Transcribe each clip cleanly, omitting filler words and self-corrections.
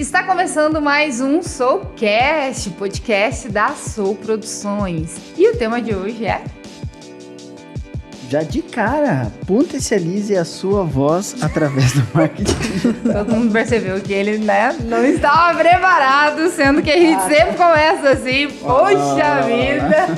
Está começando mais um Soulcast, podcast da Soul Produções. E o tema de hoje é... Já de cara, potencialize a sua voz através do marketing. Todo mundo percebeu que ele, não estava preparado, sendo que a gente sempre começa assim, poxa vida!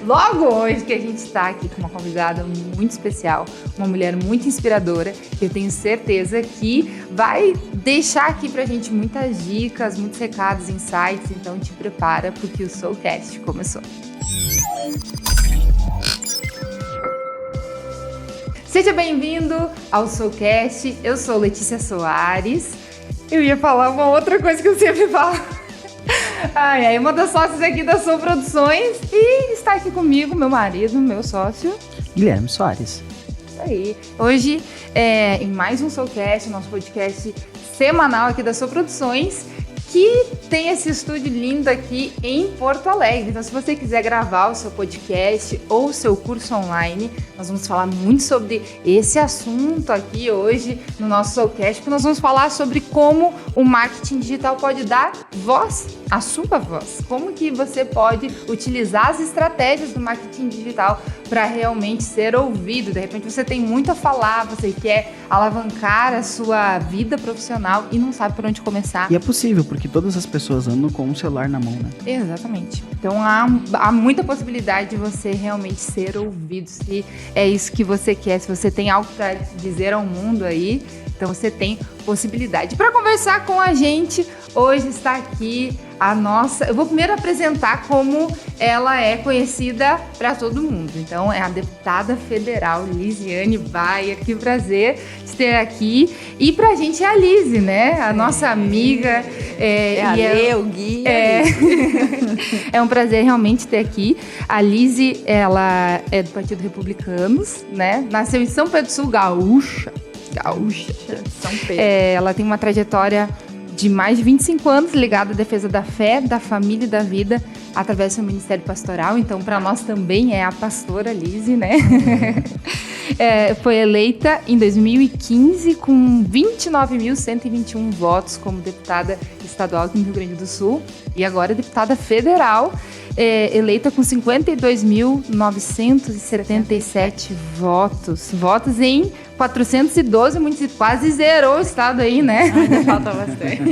Logo hoje que a gente está aqui com uma convidada muito especial, uma mulher muito inspiradora, que eu tenho certeza que vai deixar aqui pra gente muitas dicas, muitos recados, insights, então te prepara porque o Soulcast começou. Seja bem-vindo ao Soulcast, eu sou Letícia Soares. Eu ia falar uma outra coisa que eu sempre falo. Uma das sócias aqui da Soul Produções e está aqui comigo, meu marido, meu sócio. Guilherme Soares. Isso aí. Hoje, em mais um Soulcast, nosso podcast semanal aqui da Soul Produções, que tem esse estúdio lindo aqui em Porto Alegre. Então, se você quiser gravar o seu podcast ou o seu curso online, nós vamos falar muito sobre esse assunto aqui hoje no nosso Soulcast, porque nós vamos falar sobre como o marketing digital pode dar voz à sua voz. Como que você pode utilizar as estratégias do marketing digital para realmente ser ouvido. De repente, você tem muito a falar, você quer alavancar a sua vida profissional e não sabe por onde começar. E é possível, porque todas as pessoas andam com um celular na mão, né? Exatamente. Então há muita possibilidade de você realmente ser ouvido, se é isso que você quer, se você tem algo para dizer ao mundo aí, então você tem possibilidade. Para conversar com a gente, hoje está aqui a nossa... Eu vou primeiro apresentar como ela é conhecida para todo mundo. Então, é a deputada federal Lisiane Baia. Que prazer de ter aqui. E pra gente é a Lise, né? A nossa amiga. O Gui. É um prazer realmente ter aqui. A Lise, ela é do Partido Republicanos, né? Nasceu em São Pedro do Sul, gaúcha. São Pedro. Ela tem uma trajetória de mais de 25 anos ligada à defesa da fé, da família e da vida através do seu ministério pastoral. Então, para nós também é a pastora Lise, né? Foi eleita em 2015 com 29.121 votos como deputada estadual aqui no Rio Grande do Sul e agora deputada federal, eleita com 52.977 votos em 412 municípios, quase zerou o estado aí, né? Ainda falta bastante.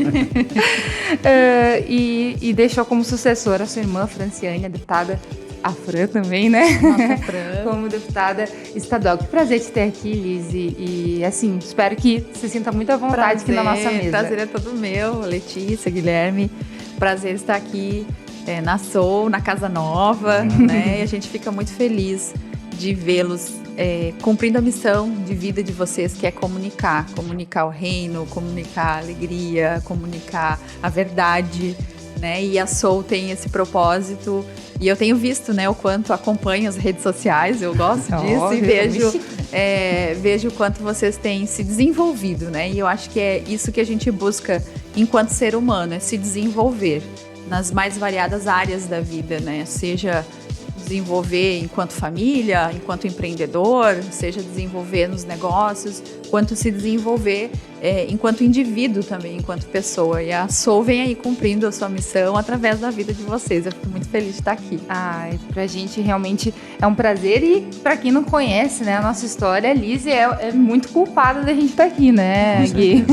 E deixou como sucessora a sua irmã Franciane, a deputada, a Fran também, né? Nossa, Fran. Como deputada estadual. Que prazer te ter aqui, Lise. E assim, espero que você sinta muita vontade aqui na nossa mesa. Prazer é todo meu, Letícia, Guilherme. Prazer estar aqui na Soul, na Casa Nova, né? E a gente fica muito feliz de vê-los cumprindo a missão de vida de vocês, que é comunicar o reino, comunicar a alegria, comunicar a verdade, né? E a Soul tem esse propósito, e eu tenho visto, né, o quanto acompanho as redes sociais, eu gosto disso, e vejo o quanto vocês têm se desenvolvido, né? E eu acho que é isso que a gente busca enquanto ser humano, é se desenvolver nas mais variadas áreas da vida, né? Seja desenvolver enquanto família, enquanto empreendedor, seja desenvolver nos negócios, quanto se desenvolver enquanto indivíduo também, enquanto pessoa. E a Soul vem aí cumprindo a sua missão através da vida de vocês. Eu fico muito feliz de estar aqui. Pra gente realmente é um prazer, e pra quem não conhece, né, a nossa história, a Lise é muito culpada da gente estar aqui, né, Gui?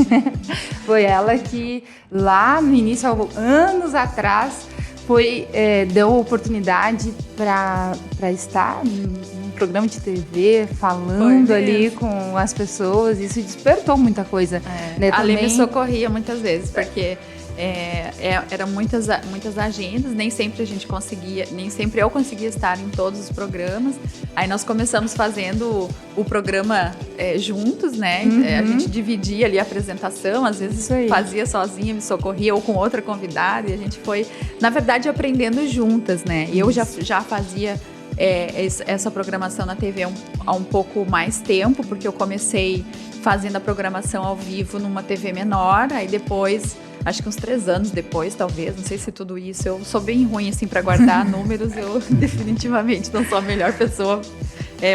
Foi ela que lá no início, anos atrás, deu oportunidade para estar num programa de TV falando ali com as pessoas. Isso despertou muita coisa. Né, a Lê também... me socorria muitas vezes, porque eram muitas agendas, nem sempre eu conseguia estar em todos os programas. Aí nós começamos fazendo o programa juntos, né? A gente dividia ali a apresentação, às vezes fazia sozinha, me socorria, ou com outra convidada, e a gente foi, na verdade, aprendendo juntas, né? E eu já fazia essa programação na TV há um pouco mais tempo, porque eu comecei fazendo a programação ao vivo numa TV menor, aí depois acho que uns 3 anos depois, talvez, não sei se tudo isso, eu sou bem ruim, assim, para guardar números, eu definitivamente não sou a melhor pessoa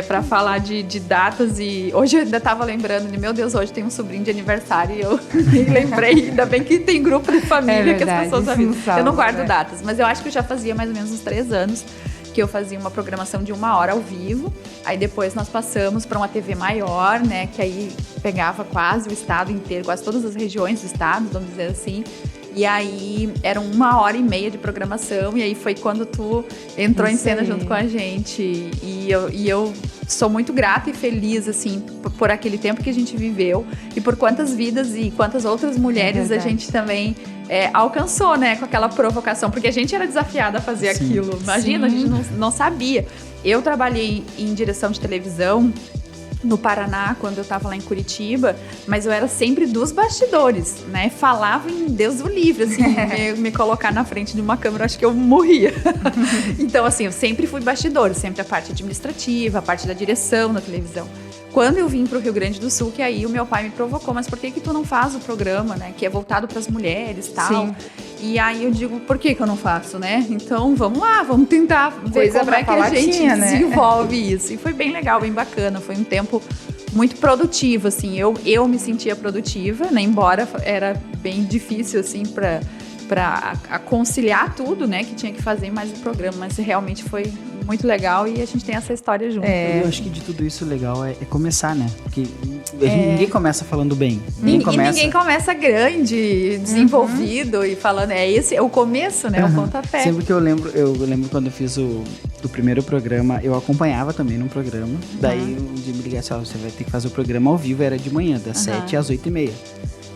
para falar de datas, e hoje eu ainda estava lembrando de, meu Deus, hoje tem um sobrinho de aniversário e eu nem lembrei, ainda bem que tem grupo de família que as pessoas avisam. Eu não guardo datas, mas eu acho que eu já fazia mais ou menos uns 3 anos que eu fazia uma programação de 1 hora ao vivo, aí depois nós passamos para uma TV maior, né, que aí pegava quase o estado inteiro, quase todas as regiões do estado, vamos dizer assim. E aí, eram 1h30 de programação, e aí foi quando tu entrou em cena junto com a gente. E eu sou muito grata e feliz, assim, por aquele tempo que a gente viveu e por quantas vidas e quantas outras mulheres a gente também alcançou, né, com aquela provocação, porque a gente era desafiada a fazer aquilo. Imagina, a gente não sabia. Eu trabalhei em direção de televisão no Paraná, quando eu tava lá em Curitiba, mas eu era sempre dos bastidores, né? Falava em Deus o livre, assim, me colocar na frente de uma câmera, acho que eu morria. Então, assim, eu sempre fui bastidor, sempre a parte administrativa, a parte da direção na televisão. Quando eu vim pro Rio Grande do Sul, que aí o meu pai me provocou, mas por que tu não faz o programa, né? Que é voltado pras mulheres e tal. Sim. E aí eu digo, por que eu não faço, né? Então, vamos lá, vamos tentar ver como é que a gente desenvolve isso. E foi bem legal, bem bacana. Foi um tempo muito produtivo, assim. Eu me sentia produtiva, né? Embora era bem difícil, assim, para conciliar tudo, né? Que tinha que fazer mais o programa. Mas realmente foi muito legal e a gente tem essa história junto. Eu acho que de tudo isso o legal é começar, né? Porque ninguém começa falando bem. Ninguém começa grande, desenvolvido e falando, esse é o começo, né? O pontapé. Sempre que eu lembro quando eu fiz o primeiro programa, eu acompanhava também num programa. Daí um dia me ligasse, você vai ter que fazer o programa ao vivo, era de manhã, das 7 às 8h30.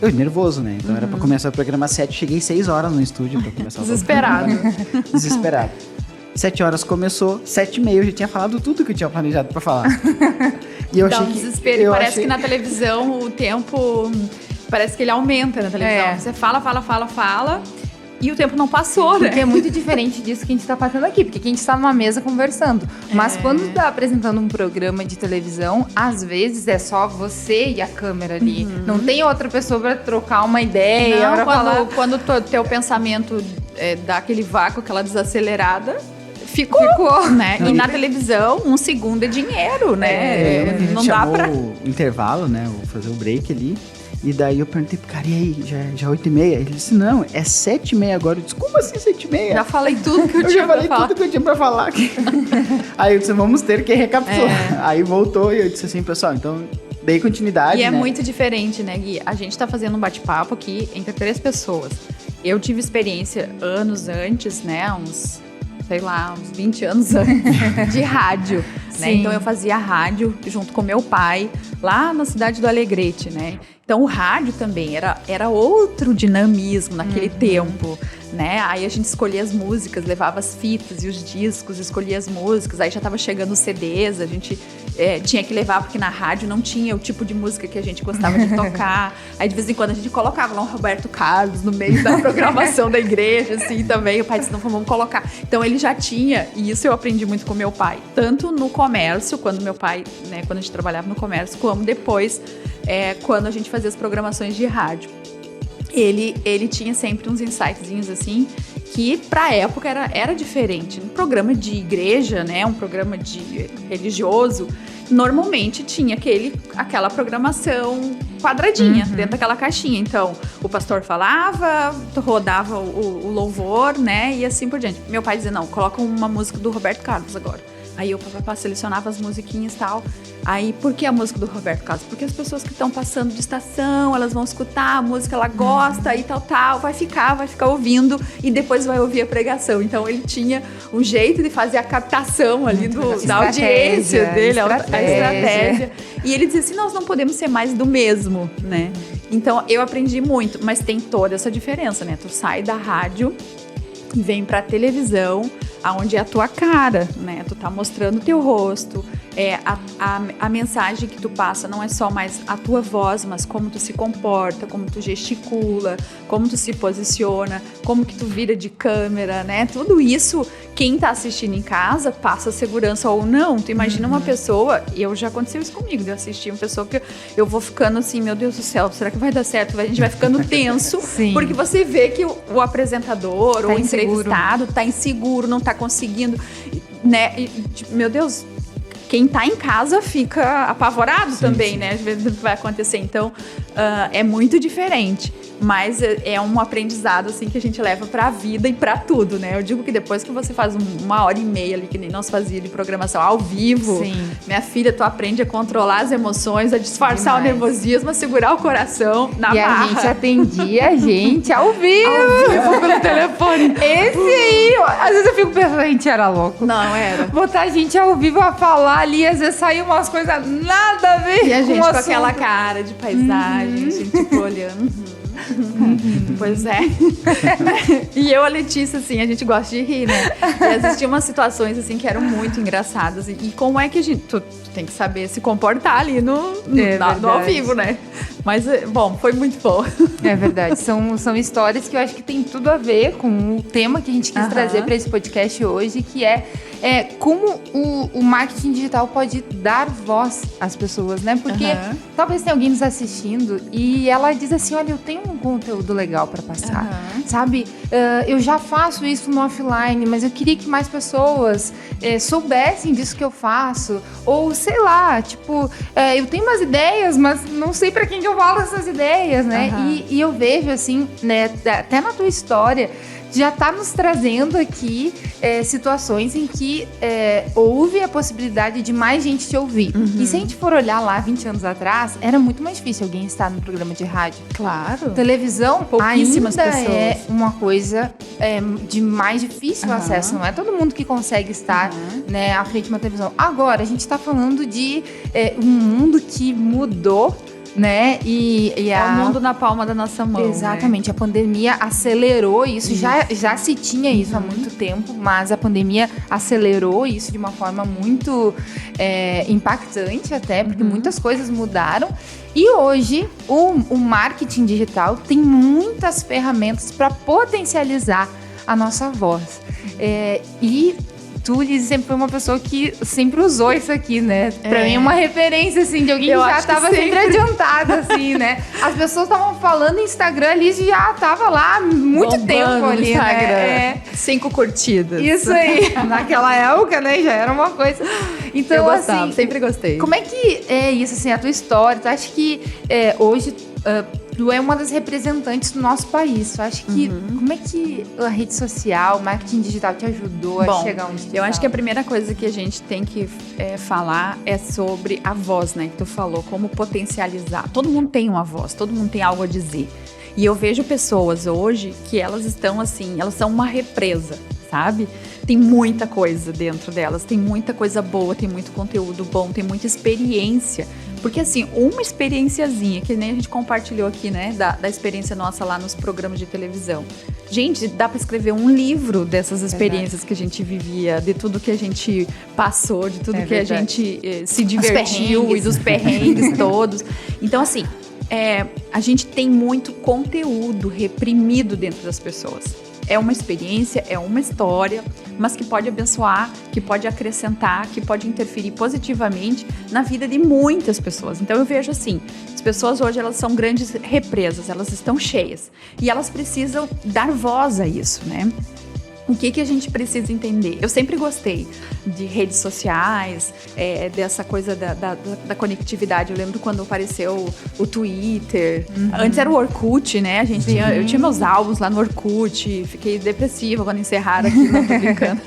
Eu nervoso, né? Então era pra começar o programa às 7, cheguei 6 horas no estúdio pra começar o programa. Desesperado. 7 horas começou, 7h30 eu já tinha falado tudo que eu tinha planejado pra falar. E eu achei desespero. Parece que na televisão o tempo, parece que ele aumenta na televisão. Você fala e o tempo não passou, né? Porque é muito diferente disso que a gente tá passando aqui, porque aqui a gente tá numa mesa conversando. Mas quando tá apresentando um programa de televisão, às vezes é só você e a câmera ali. Não tem outra pessoa pra trocar uma ideia, pra falar. Quando o teu pensamento dá aquele vácuo, aquela desacelerada, ficou, né? E na televisão, 1 segundo é dinheiro, né? Não dá pra... o intervalo, né? Vou fazer o break ali. E daí eu perguntei pro cara, e aí, já 8h30? Ele disse, não, é 7h30 agora. Eu disse, como assim 7h30? Já falei tudo que eu tinha pra falar. Eu já falei tudo que eu tinha pra falar. Aí eu disse, vamos ter que recapitular. Aí voltou e eu disse assim, pessoal, então dei continuidade, E é muito diferente, né, Gui? A gente tá fazendo um bate-papo aqui entre 3 pessoas. Eu tive experiência anos antes, né, uns 20 anos antes, de rádio, né? Então eu fazia rádio junto com meu pai, lá na cidade do Alegrete, né? Então o rádio também era outro dinamismo naquele tempo, né? Aí a gente escolhia as músicas, levava as fitas e os discos, escolhia as músicas, aí já tava chegando os CDs, a gente tinha que levar, porque na rádio não tinha o tipo de música que a gente gostava de tocar. Aí de vez em quando a gente colocava lá um Roberto Carlos no meio da programação da igreja, assim, também. O pai disse, não, vamos colocar. Então ele já tinha, e isso eu aprendi muito com meu pai, tanto no comércio, quando meu pai, né, quando a gente trabalhava no comércio, como depois, quando a gente fazia as programações de rádio. Ele tinha sempre uns insightzinhos assim, que pra época era diferente. Um programa de igreja, né, um programa de religioso, normalmente tinha aquela programação quadradinha, dentro daquela caixinha. Então, o pastor falava, rodava o louvor, né, e assim por diante. Meu pai dizia, não, coloca uma música do Roberto Carlos agora. Aí eu selecionava as musiquinhas e tal. Aí, por que a música do Roberto Carlos? Porque as pessoas que estão passando de estação, elas vão escutar a música, ela gosta e tal, vai ficar ouvindo e depois vai ouvir a pregação. Então, ele tinha um jeito de fazer a captação ali da audiência dele, a estratégia. E ele dizia assim, nós não podemos ser mais do mesmo, né? Então, eu aprendi muito, mas tem toda essa diferença, né? Tu sai da rádio e vem pra televisão, aonde é a tua cara, né? Tu tá mostrando o teu rosto, a mensagem que tu passa não é só mais a tua voz, mas como tu se comporta, como tu gesticula, como tu se posiciona, como que tu vira de câmera, né? Tudo isso, quem tá assistindo em casa passa segurança ou não. Tu imagina uma pessoa, já aconteceu isso comigo, de eu assistir uma pessoa que eu vou ficando assim, meu Deus do céu, será que vai dar certo? A gente vai ficando tenso, porque você vê que o apresentador ou o entrevistado tá inseguro, não tá conseguindo, né? Meu Deus, quem tá em casa fica apavorado também, né? Às vezes vai acontecer. Então, é muito diferente. Mas é um aprendizado, assim, que a gente leva pra vida e pra tudo, né? Eu digo que depois que você faz 1h30 ali, que nem nós fazíamos de programação ao vivo, minha filha, tu aprende a controlar as emoções, a disfarçar o nervosismo, a segurar o coração na barra. E a gente atendia a gente ao vivo pelo telefone. Esse aí, às vezes eu fico pensando, a gente era louco. Não, era. Botar a gente ao vivo a falar ali, às vezes saía umas coisas nada a ver. E a gente com aquela cara de paisagem, assim, tipo, olhando. Pois é. E eu, a Letícia, assim, a gente gosta de rir, né? E existiam umas situações, assim, que eram muito engraçadas. E como é que a gente... Tu tem que saber se comportar ali no ao vivo, né? Mas, bom, foi muito bom. É verdade. São histórias que eu acho que tem tudo a ver com o tema que a gente quis trazer para esse podcast hoje, que é como o marketing digital pode dar voz às pessoas, né? Porque talvez tenha alguém nos assistindo e ela diz assim, olha, eu tenho um conteúdo legal para passar, sabe? Eu já faço isso no offline, mas eu queria que mais pessoas soubessem disso que eu faço. Ou, sei lá, tipo, eu tenho umas ideias, mas não sei para quem que eu falo essas ideias, né? E eu vejo, assim, né, até na tua história, já está nos trazendo aqui situações em que houve a possibilidade de mais gente te ouvir. E se a gente for olhar lá 20 anos atrás, era muito mais difícil alguém estar no programa de rádio. Claro. Televisão pouquíssimas ainda pessoas. É uma coisa de mais difícil acesso. Não é todo mundo que consegue estar né, à frente de uma televisão. Agora, a gente está falando de um mundo que mudou, né? É o mundo na palma da nossa mão. Exatamente, né? A pandemia acelerou isso. Já se tinha isso há muito tempo, mas a pandemia acelerou isso de uma forma muito impactante até, porque muitas coisas mudaram. E hoje, o marketing digital tem muitas ferramentas para potencializar a nossa voz. E tu, Liz, sempre foi uma pessoa que sempre usou isso aqui, né? Pra mim é uma referência, assim, de alguém que já tava sempre adiantada, assim, né? As pessoas estavam falando no Instagram, a Liz já tava lá há muito tempo ali, né? 5 curtidas. Isso aí. Naquela época, né? Já era uma coisa. Então, eu gostava, assim, sempre gostei. Como é que é isso, assim, a tua história? Tu acha que hoje... tu é uma das representantes do nosso país. Eu acho que como é que a rede social, o marketing digital te ajudou a chegar onde tu eu acho que a primeira coisa que a gente tem que falar é sobre a voz, né? Que tu falou, como potencializar. Todo mundo tem uma voz, todo mundo tem algo a dizer. E eu vejo pessoas hoje que elas estão assim, elas são uma represa, sabe? Tem muita coisa dentro delas, tem muita coisa boa, tem muito conteúdo bom, tem muita experiência. Porque assim, uma experienciazinha, que nem a gente compartilhou aqui, né, da experiência nossa lá nos programas de televisão. Gente, dá pra escrever um livro dessas experiências que a gente vivia, de tudo que a gente passou, de tudo que a gente se divertiu e dos perrengues todos. Então assim, a gente tem muito conteúdo reprimido dentro das pessoas. É uma experiência, é uma história, mas que pode abençoar, que pode acrescentar, que pode interferir positivamente na vida de muitas pessoas. Então eu vejo assim, as pessoas hoje elas são grandes represas, elas estão cheias e elas precisam dar voz a isso, né? O que a gente precisa entender? Eu sempre gostei de redes sociais, dessa coisa da conectividade. Eu lembro quando apareceu o Twitter. Antes era o Orkut, né? Eu tinha meus álbuns lá no Orkut. Fiquei depressiva quando encerraram aqui, não tô brincando.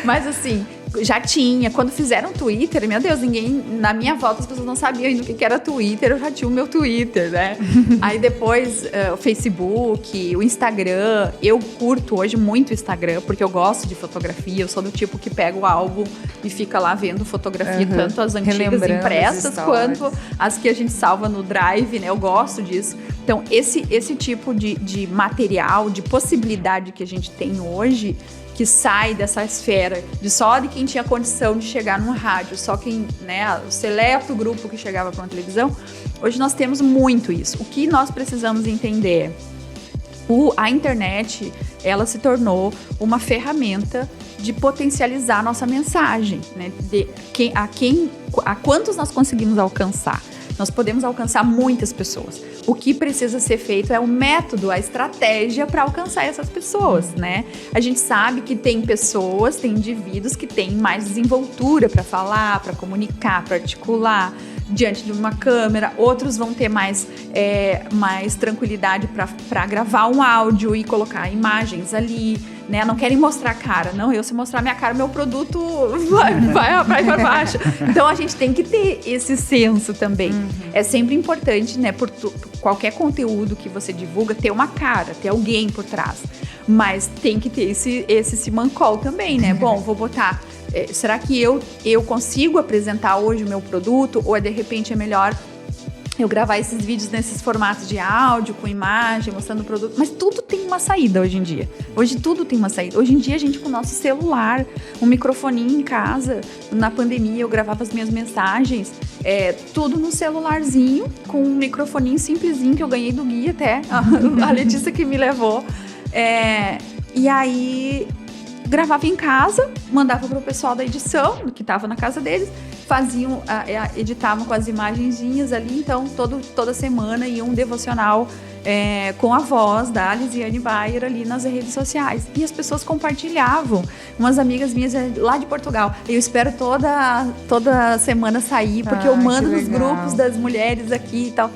Mas assim, já tinha. Quando fizeram o Twitter, meu Deus, ninguém... Na minha volta, as pessoas não sabiam ainda o que era Twitter. Eu já tinha o meu Twitter, né? Aí depois, o Facebook, o Instagram. Eu curto hoje muito o Instagram, porque eu gosto de fotografia. Eu sou do tipo que pega o álbum e fica lá vendo fotografia, tanto as antigas impressas, quanto as que a gente salva no Drive, né? Eu gosto disso. Então, Então, esse tipo de material, de possibilidade que a gente tem hoje, que sai dessa esfera só de quem tinha condição de chegar num rádio, só quem, né, o seleto grupo que chegava para uma televisão, hoje nós temos muito isso. O que nós precisamos entender? A internet, ela se tornou uma ferramenta de potencializar a nossa mensagem, né? A quantos nós conseguimos alcançar? Nós podemos alcançar muitas pessoas. O que precisa ser feito é o método, a estratégia para alcançar essas pessoas, né? A gente sabe que tem pessoas, tem indivíduos que têm mais desenvoltura para falar, para comunicar, para articular diante de uma câmera, outros vão ter mais tranquilidade para gravar um áudio e colocar imagens ali, né? Não querem mostrar a cara. Não, se mostrar minha cara, meu produto vai para baixo. Então, a gente tem que ter esse senso também. É sempre importante, né? Por qualquer conteúdo que você divulga, ter uma cara, ter alguém por trás. Mas tem que ter esse simancol também, né? Bom, vou botar... será que eu consigo apresentar hoje o meu produto? Ou de repente é melhor eu gravar esses vídeos nesses formatos de áudio, com imagem, mostrando o produto? Mas tudo tem uma saída hoje em dia. Hoje tudo tem uma saída. Hoje em dia a gente com o nosso celular, um microfoninho em casa, na pandemia eu gravava as minhas mensagens, tudo no celularzinho, com um microfoninho simplesinho que eu ganhei do Gui até, a Letícia que me levou. E aí... gravava em casa, mandava para o pessoal da edição, que estava na casa deles, editavam com as imagenzinhas ali, então toda semana ia um devocional com a voz da Lisiane Bayer ali nas redes sociais. E as pessoas compartilhavam. Umas amigas minhas lá de Portugal. Eu espero toda semana sair, porque eu mando nos grupos das mulheres aqui e tal.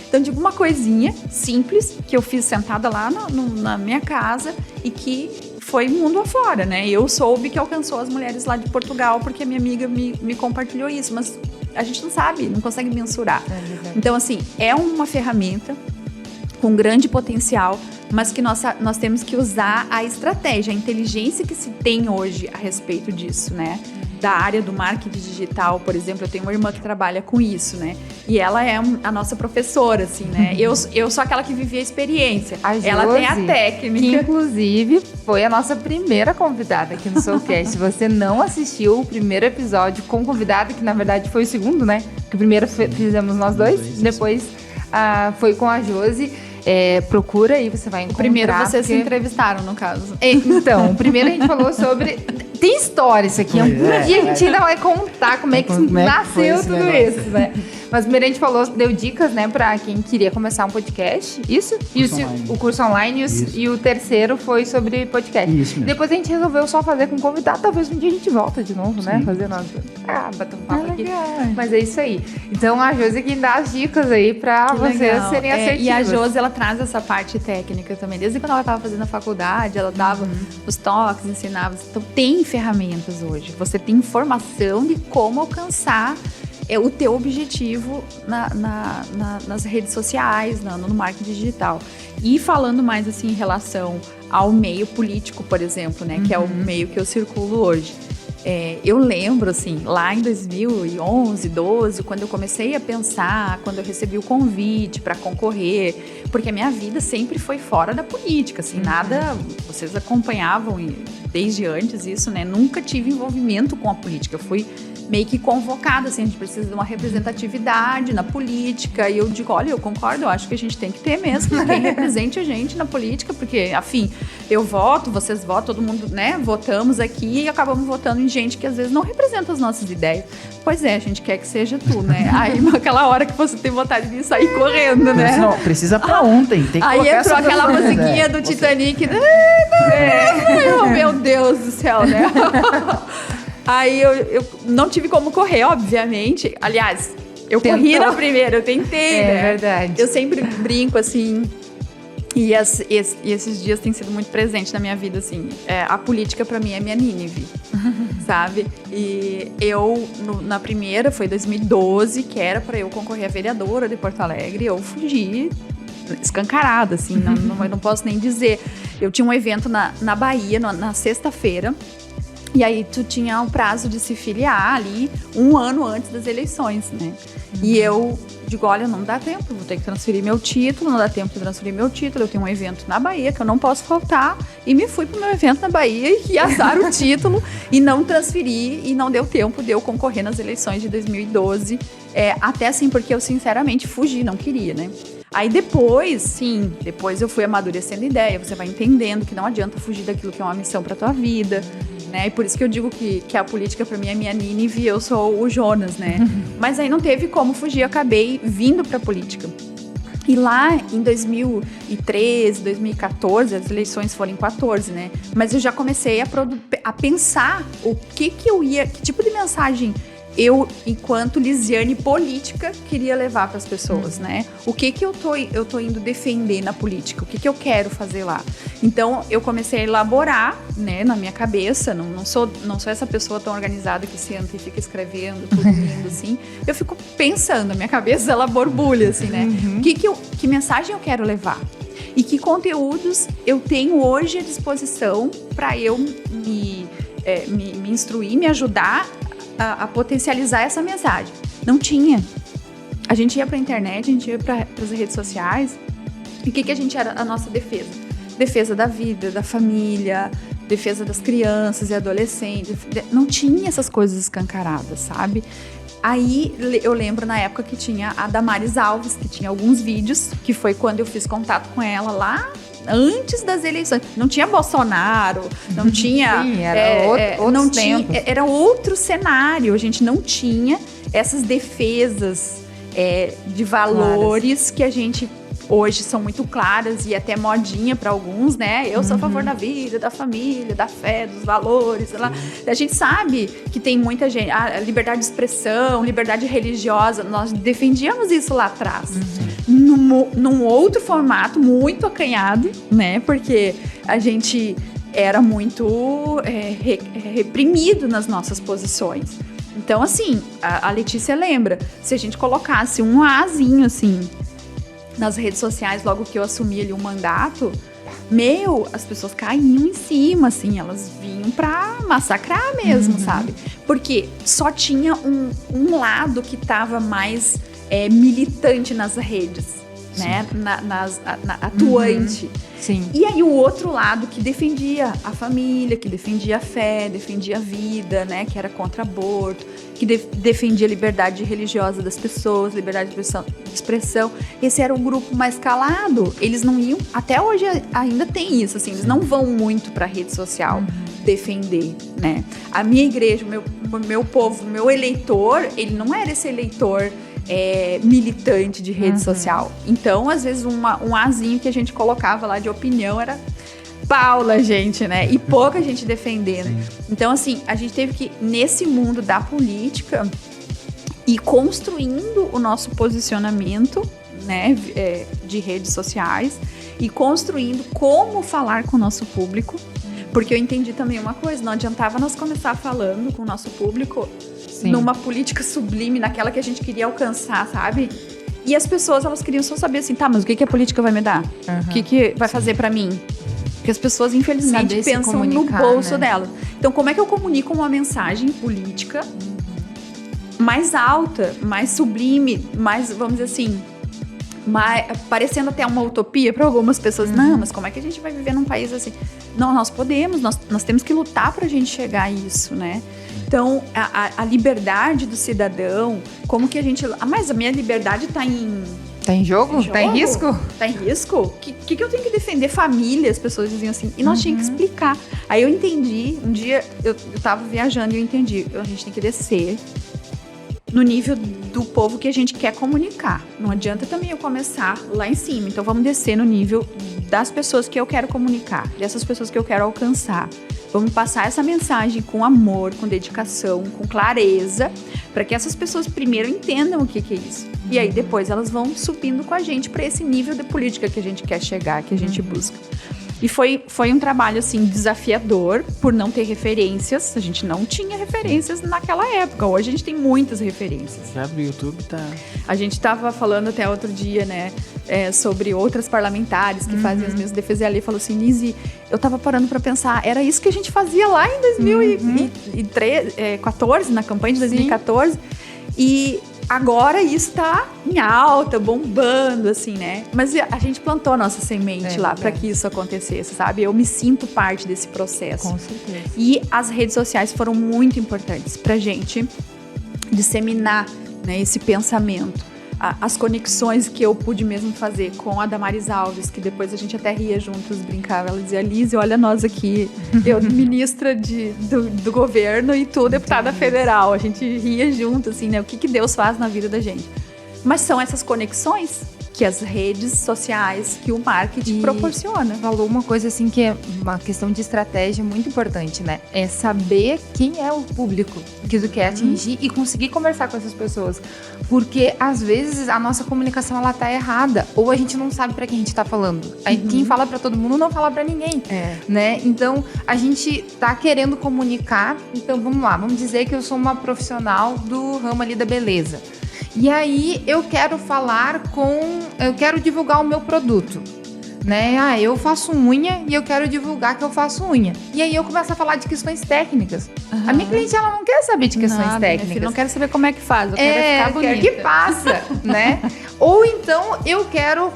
Então, digo, uma coisinha simples que eu fiz sentada lá na minha casa e que foi mundo afora, né? Eu soube que alcançou as mulheres lá de Portugal porque a minha amiga me compartilhou isso, mas a gente não sabe, não consegue mensurar. Então, assim, é uma ferramenta com grande potencial, mas que nós temos que usar a estratégia, a inteligência que se tem hoje a respeito disso, né? Da área do marketing digital, por exemplo, eu tenho uma irmã que trabalha com isso, né? E ela é a nossa professora, assim, né? Eu sou aquela que vivia a experiência. Ela tem a técnica. Que, inclusive, foi a nossa primeira convidada aqui no Soulcast. Se você não assistiu o primeiro episódio com convidada, que na verdade foi o segundo, né? Que o primeiro fizemos nós dois, depois foi com a Josi. Procura aí, você vai encontrar. O primeiro vocês se entrevistaram, no caso. Então, o primeiro a gente falou sobre... Tem história isso aqui. Um dia a gente ainda vai contar como é que nasceu tudo isso, né? Mas primeiro a gente deu dicas, né, pra quem queria começar um podcast. Isso? O curso online. E o terceiro foi sobre podcast. Isso mesmo. Depois a gente resolveu só fazer com convidado. Talvez um dia a gente volta de novo, né? Fazer nosso... bater um papo aqui. Mas é isso aí. Então a Josi que dá as dicas aí pra vocês serem assertivos. E a Josi, ela traz essa parte técnica também. Desde quando ela estava fazendo a faculdade, ela dava os toques, ensinava. Então tem ferramentas hoje. Você tem informação de como alcançar o teu objetivo nas redes sociais, no marketing digital. E falando mais assim em relação ao meio político, por exemplo, né, que é o meio que eu circulo hoje. Eu lembro, assim, lá em 2011, 12, quando eu comecei a pensar, quando eu recebi o convite para concorrer, porque a minha vida sempre foi fora da política, assim, nada, vocês acompanhavam desde antes isso, né? Nunca tive envolvimento com a política, eu fui meio que convocada, assim, a gente precisa de uma representatividade na política, e eu digo, olha, eu concordo, eu acho que a gente tem que ter mesmo quem represente a gente na política, porque, afim, eu voto, vocês votam, todo mundo, né, votamos aqui e acabamos votando em gente que às vezes não representa as nossas ideias. Pois é, a gente quer que seja tu, né? Aí, naquela hora que você tem vontade de sair correndo, né? Não, precisa pra ontem, tem que aí colocar entrou aquela musiquinha do Titanic, meu Deus do céu, né? Aí eu não tive como correr, obviamente. Aliás, eu corri na primeira, eu tentei, né? É verdade. Eu sempre brinco, assim, e esses dias têm sido muito presente na minha vida, assim. A política, pra mim, é minha Nínive, sabe? E eu, na primeira, foi 2012, que era pra eu concorrer a vereadora de Porto Alegre, eu fugi escancarada, assim, não posso nem dizer. Eu tinha um evento na Bahia, na sexta-feira, E aí tu tinha o prazo de se filiar ali 1 ano antes das eleições, né? E eu digo, olha, não dá tempo, vou ter que transferir meu título, não dá tempo de transferir meu título, eu tenho um evento na Bahia que eu não posso faltar, e me fui pro meu evento na Bahia e azar o título, e não transferi, e não deu tempo de eu concorrer nas eleições de 2012, até assim, porque eu sinceramente fugi, não queria, né? Aí depois eu fui amadurecendo ideia, você vai entendendo que não adianta fugir daquilo que é uma missão pra tua vida, né? E por isso que eu digo que a política pra mim é minha Nínive e eu sou o Jonas, né? Mas aí não teve como fugir, eu acabei vindo pra política. E lá em 2013, 2014, as eleições foram em 14, né? Mas eu já comecei a pensar que tipo de mensagem eu, enquanto Lisiane política, queria levar para as pessoas, né? O que eu tô indo defender na política? O que eu quero fazer lá? Então, eu comecei a elaborar, né, na minha cabeça. Não sou essa pessoa tão organizada que senta e fica escrevendo, tudo lindo, assim. Eu fico pensando, a minha cabeça, ela borbulha, assim, né? Que mensagem eu quero levar? E que conteúdos eu tenho hoje à disposição para eu me instruir, me ajudar a potencializar essa mensagem. Não tinha. A gente ia pra internet, a gente ia para as redes sociais. E o que a gente era a nossa defesa? Defesa da vida, da família, defesa das crianças e adolescentes. Não tinha essas coisas escancaradas, sabe? Aí eu lembro na época que tinha a Damares Alves, que tinha alguns vídeos, que foi quando eu fiz contato com ela lá antes das eleições. Não tinha Bolsonaro, não tinha... Sim, era outro cenário. A gente não tinha essas defesas de valores que a gente hoje são muito claras e até modinha para alguns, né? Eu sou a favor da vida, da família, da fé, dos valores. A gente sabe que tem muita gente... A liberdade de expressão, liberdade religiosa, nós defendíamos isso lá atrás. Num outro formato, muito acanhado, né? Porque a gente era muito reprimido nas nossas posições. Então, assim, a Letícia lembra, se a gente colocasse um Azinho, assim, nas redes sociais, logo que eu assumi ali um mandato, as pessoas caíam em cima, assim, elas vinham pra massacrar mesmo, sabe? Porque só tinha um lado que tava mais militante nas redes, né? Atuante. Sim. E aí o outro lado que defendia a família, que defendia a fé, defendia a vida, né? Que era contra aborto, que defendia a liberdade religiosa das pessoas, liberdade de expressão. Esse era o grupo mais calado. Eles não iam, até hoje ainda tem isso, assim, eles não vão muito pra rede social defender, né? A minha igreja, o meu povo, o meu eleitor, ele não era esse eleitor militante de rede social. Então, às vezes, um Azinho que a gente colocava lá de opinião era Paula, gente, né? E pouca gente defendendo. Sim. Então, assim, a gente teve que, nesse mundo da política, ir construindo o nosso posicionamento, né, de redes sociais, e construindo como falar com o nosso público. Porque eu entendi também uma coisa, não adiantava nós começar falando com o nosso público numa política sublime, naquela que a gente queria alcançar, sabe? E as pessoas, elas queriam só saber assim, tá, mas o que a política vai me dar? O que vai fazer pra mim? Porque as pessoas, infelizmente, pensam no bolso delas. Então, como é que eu comunico uma mensagem política mais alta, mais sublime, mais, vamos dizer assim, parecendo até uma utopia para algumas pessoas? Não, mas como é que a gente vai viver num país assim? Não, nós podemos, nós temos que lutar pra gente chegar a isso, né? Então, a liberdade do cidadão, como que a gente... mas a minha liberdade tá em... Tá em jogo? Tá em risco? Tá em risco? O que eu tenho que defender? Família, as pessoas diziam assim. E nós tínhamos que explicar. Aí eu entendi, um dia eu tava viajando e eu entendi. A gente tem que descer no nível do povo que a gente quer comunicar. Não adianta também eu começar lá em cima. Então vamos descer no nível das pessoas que eu quero comunicar, dessas pessoas que eu quero alcançar. Vamos passar essa mensagem com amor, com dedicação, com clareza, para que essas pessoas primeiro entendam o que é isso. E aí depois elas vão subindo com a gente para esse nível de política que a gente quer chegar, que a gente busca. E foi um trabalho, assim, desafiador por não ter referências. A gente não tinha referências naquela época. Hoje a gente tem muitas referências. Já abre o YouTube, tá... A gente estava falando até outro dia, né, sobre outras parlamentares que fazem as mesmas defesas. E ali falou assim, Nise, eu tava parando para pensar, era isso que a gente fazia lá em 2014, na campanha de 2014. E agora isso tá em alta, bombando, assim, né? Mas a gente plantou a nossa semente lá para que isso acontecesse, sabe? Eu me sinto parte desse processo. Com certeza. E as redes sociais foram muito importantes pra gente disseminar, né, esse pensamento. As conexões que eu pude mesmo fazer com a Damares Alves, que depois a gente até ria juntos, brincava. Ela dizia, Lise, olha nós aqui, eu ministra do governo e tu deputada federal. A gente ria junto, assim, né? O que Deus faz na vida da gente. Mas são essas conexões que as redes sociais, que o marketing proporciona. Falou uma coisa assim que é uma questão de estratégia muito importante, né? É saber quem é o público que tu quer atingir e conseguir conversar com essas pessoas. Porque, às vezes, a nossa comunicação, ela tá errada. Ou a gente não sabe pra quem a gente tá falando. Quem fala pra todo mundo não fala pra ninguém, né? Então, a gente tá querendo comunicar. Então, vamos lá. Vamos dizer que eu sou uma profissional do ramo ali da beleza. E aí, eu quero divulgar o meu produto, né? Eu faço unha e eu quero divulgar que eu faço unha. E aí, eu começo a falar de questões técnicas. A minha cliente, ela não quer saber de questões técnicas. Não quero saber como é que faz, eu quero ficar bonita. Quero que passa, né? Ou então, eu quero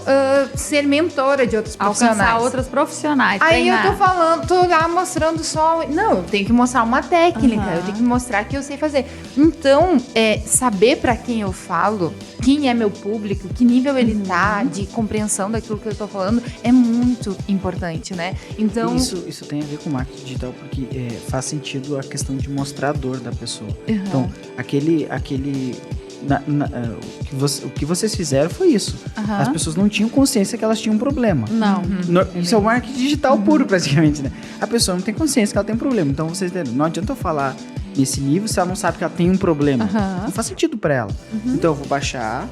ser mentora de outros profissionais. Alcançar outros profissionais, aí treinar. eu tô lá mostrando só... Não, eu tenho que mostrar uma técnica, eu tenho que mostrar que eu sei fazer. Então, saber pra quem eu falo, quem é meu público, que nível ele tá de compreensão daquilo que eu tô falando, é muito importante, né? Então... Isso tem a ver com marketing digital, porque faz sentido a questão de mostrar a dor da pessoa. Então, o que vocês fizeram foi isso. As pessoas não tinham consciência que elas tinham um problema. Isso é o marketing digital puro, praticamente, né? A pessoa não tem consciência que ela tem um problema. Então, não adianta eu falar nesse nível se ela não sabe que ela tem um problema. Não faz sentido pra ela. Então, eu vou baixar,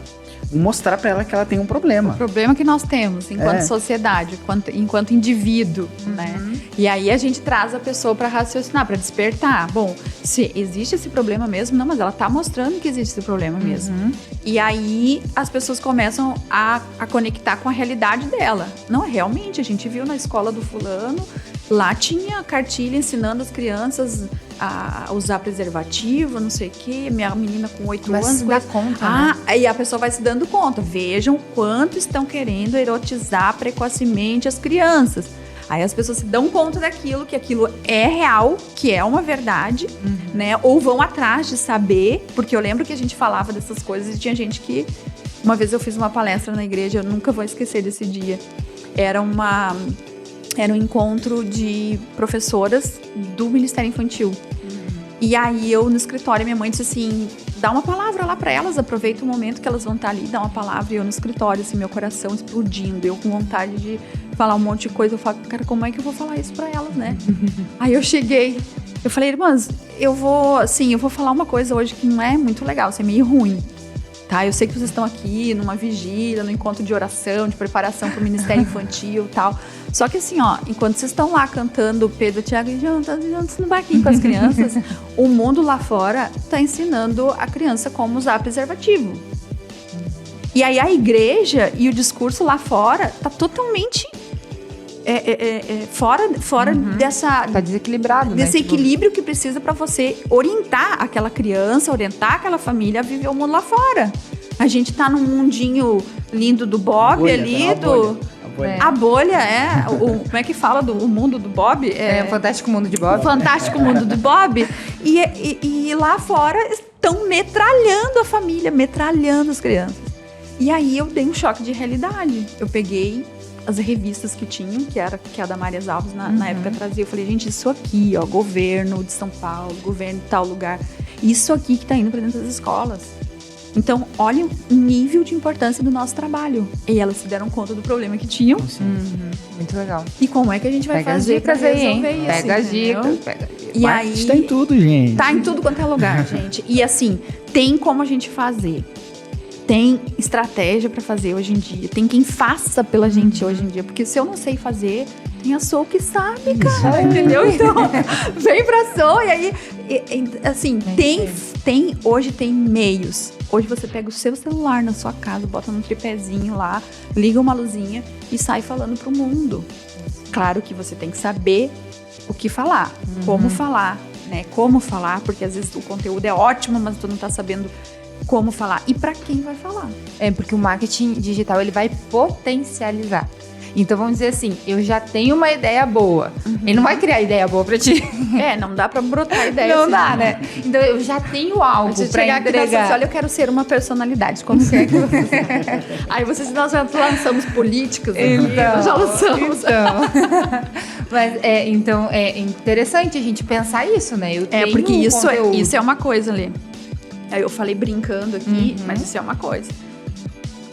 vou mostrar pra ela que ela tem um problema. O problema que nós temos enquanto sociedade, enquanto indivíduo, né? E aí a gente traz a pessoa para raciocinar, para despertar. Bom, se existe esse problema mesmo, não, mas ela tá mostrando que existe esse problema mesmo. E aí as pessoas começam a conectar com a realidade dela. Não, realmente, a gente viu na escola do fulano, lá tinha cartilha ensinando as crianças a usar preservativo, não sei o quê. Minha menina com 8 anos... se dá conta, né? Aí a pessoa vai se dando conta. Vejam quanto estão querendo erotizar precocemente as crianças. Aí as pessoas se dão conta daquilo, que aquilo é real, que é uma verdade, né? Ou vão atrás de saber, porque eu lembro que a gente falava dessas coisas e tinha gente que... Uma vez eu fiz uma palestra na igreja, eu nunca vou esquecer desse dia. Era um encontro de professoras do Ministério Infantil. E aí eu no escritório, minha mãe disse assim, dá uma palavra lá pra elas, aproveita o momento que elas vão estar ali, dá uma palavra. E eu no escritório, assim, meu coração explodindo, eu com vontade de falar um monte de coisa. Eu falo, cara, como é que eu vou falar isso pra elas, né? Aí eu cheguei, eu falei, irmãs, eu vou falar uma coisa hoje que não é muito legal, isso é meio ruim. Tá, eu sei que vocês estão aqui numa vigília, no encontro de oração, de preparação para o Ministério Infantil e tal. Só que assim, enquanto vocês estão lá cantando Pedro, Tiago e João, no barquinho com as crianças, o mundo lá fora está ensinando a criança como usar preservativo. E aí a igreja e o discurso lá fora tá totalmente fora dessa... Tá desequilibrado, desse né? equilíbrio que precisa para você orientar aquela criança, orientar aquela família a viver o mundo lá fora. A gente tá num mundinho lindo do Bob bolha, ali, A bolha, como é que fala do mundo do Bob? O Fantástico Mundo de Bob. O Fantástico Mundo do Bob. E lá fora estão metralhando a família, metralhando as crianças. E aí eu dei um choque de realidade. Eu peguei as revistas que tinham, que a Damares Alves na época trazia. Eu falei, gente, isso aqui, governo de São Paulo, governo de tal lugar, isso aqui que tá indo para dentro das escolas. Então, olha o nível de importância do nosso trabalho. E elas se deram conta do problema que tinham. Muito legal. E como é que a gente vai fazer para resolver isso? Pega as dicas. E aí, tá em tudo, gente. Tá em tudo quanto é lugar, gente. E assim, tem como a gente fazer. Tem estratégia para fazer hoje em dia. Tem quem faça pela gente hoje em dia. Porque se eu não sei fazer, tem marketing, a Soul que sabe, cara, entendeu? Então, vem pra Soul e aí, assim, hoje tem meios. Hoje você pega o seu celular na sua casa, bota num tripézinho lá, liga uma luzinha e sai falando pro mundo. Claro que você tem que saber o que falar, como falar, né? Como falar, porque às vezes o conteúdo é ótimo, mas tu não tá sabendo como falar. E para quem vai falar? Porque o marketing digital, ele vai potencializar. Então, vamos dizer assim, eu já tenho uma ideia boa. Ele não vai criar ideia boa pra ti. Não dá pra brotar ideia. Não assim, dá, né? Então, eu já tenho algo pra entregar. Aqui, olha, eu quero ser uma personalidade. Como que é que você... Aí vocês, nós já lançamos políticos. Então, já lançamos. Mas, então, é interessante a gente pensar isso, né? Eu tenho porque isso conteúdo. é uma coisa, Lê. Aí eu falei brincando aqui, mas isso é uma coisa.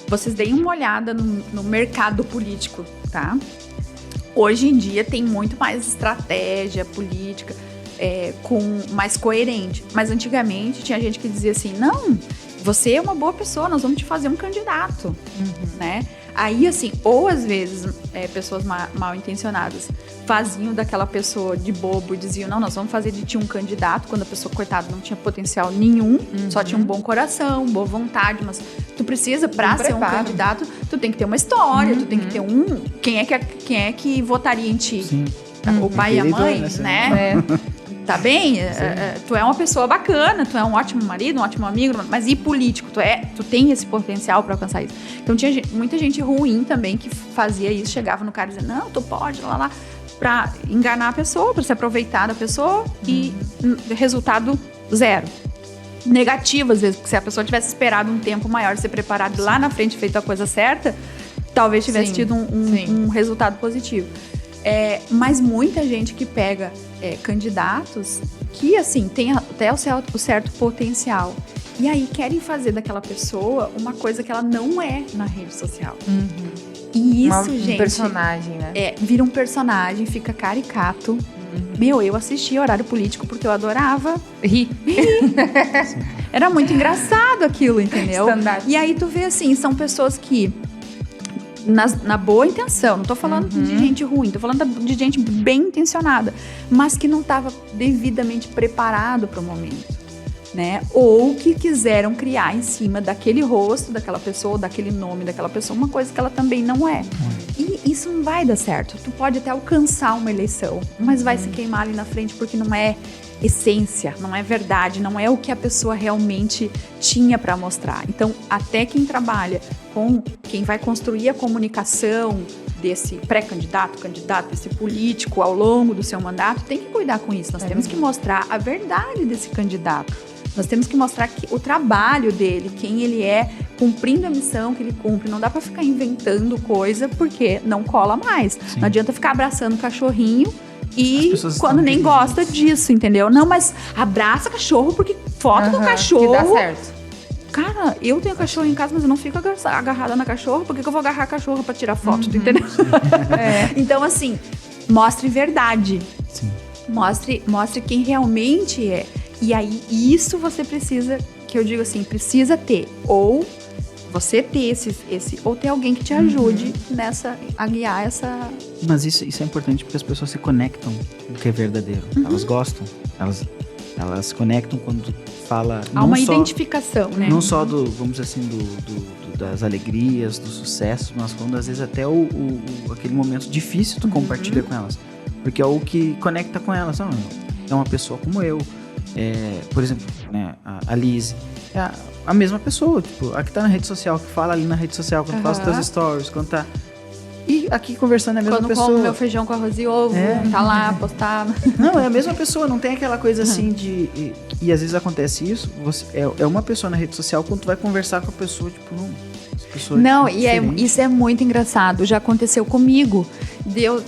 Vocês deem uma olhada no mercado político, tá? Hoje em dia tem muito mais estratégia política, mais coerente. Mas antigamente tinha gente que dizia assim, não, você é uma boa pessoa, nós vamos te fazer um candidato, né? Aí, assim, ou às vezes pessoas mal intencionadas faziam daquela pessoa de bobo e diziam, não, nós vamos fazer de ti um candidato, quando a pessoa, coitada, não tinha potencial nenhum, só tinha um bom coração, boa vontade, mas tu precisa, pra ser um candidato, tu tem que ter uma história, tu tem que ter quem é que votaria em ti? Sim. O pai e a mãe, né? Tá bem? Tu é uma pessoa bacana, tu é um ótimo marido, um ótimo amigo, mas e político? Tu tem esse potencial pra alcançar isso. Então tinha muita gente ruim também que fazia isso, chegava no cara e dizia, não, tu pode, lá, pra enganar a pessoa, pra se aproveitar da pessoa e resultado zero. Negativo, às vezes, porque se a pessoa tivesse esperado um tempo maior, ser preparado lá na frente, feito a coisa certa, talvez tivesse tido um resultado positivo. Mas muita gente que pega candidatos que, assim, tem até o certo potencial. E aí querem fazer daquela pessoa uma coisa que ela não é na rede social. E isso, gente... Um personagem, né? Vira um personagem, fica caricato. Eu assistia Horário Político porque eu adorava rir. Era muito engraçado aquilo, entendeu? E aí tu vê, assim, são pessoas que... Na boa intenção, não tô falando de gente ruim, tô falando de gente bem intencionada, mas que não estava devidamente preparado para o momento, né? Ou que quiseram criar em cima daquele rosto daquela pessoa, daquele nome daquela pessoa, uma coisa que ela também não é. E isso não vai dar certo. Tu pode até alcançar uma eleição, mas vai se queimar ali na frente porque não é essência, não é verdade, não é o que a pessoa realmente tinha para mostrar. Então, até quem trabalha com quem vai construir a comunicação desse pré-candidato, candidato, desse político ao longo do seu mandato, tem que cuidar com isso. Nós temos que mostrar a verdade desse candidato. Nós temos que mostrar o trabalho dele, quem ele é, cumprindo a missão que ele cumpre. Não dá para ficar inventando coisa porque não cola mais. Sim. Não adianta ficar abraçando o cachorrinho e quando nem gosta disso, entendeu? Não, mas abraça cachorro porque foto do cachorro... Que dá certo. Cara, eu tenho cachorro em casa, mas eu não fico agarrada na cachorra. Por que eu vou agarrar a cachorra pra tirar foto, tu entendeu? Então, assim, mostre verdade. Sim. Mostre quem realmente é. E aí, isso você precisa, que eu digo assim, precisa ter. Ou você ter esse ou ter alguém que te ajude a guiar essa... Mas isso é importante porque as pessoas se conectam com o que é verdadeiro. Elas gostam. Elas se conectam quando fala... Há uma identificação, né? Não só vamos dizer assim, das alegrias, dos sucessos, mas quando às vezes até aquele momento difícil tu compartilha com elas. Porque é o que conecta com elas. Não, é uma pessoa como eu. Por exemplo, né, a Liz é a mesma pessoa, tipo, a que tá na rede social, que fala ali na rede social, quando faz os teus stories, quando tá... E aqui conversando é a mesma pessoa. Quando como meu feijão com arroz e ovo, tá lá, postado. Não, é a mesma pessoa, não tem aquela coisa assim de... E às vezes acontece isso, é uma pessoa na rede social, quando tu vai conversar com a pessoa, tipo, não... Pessoa não, e isso é muito engraçado, já aconteceu comigo, de eu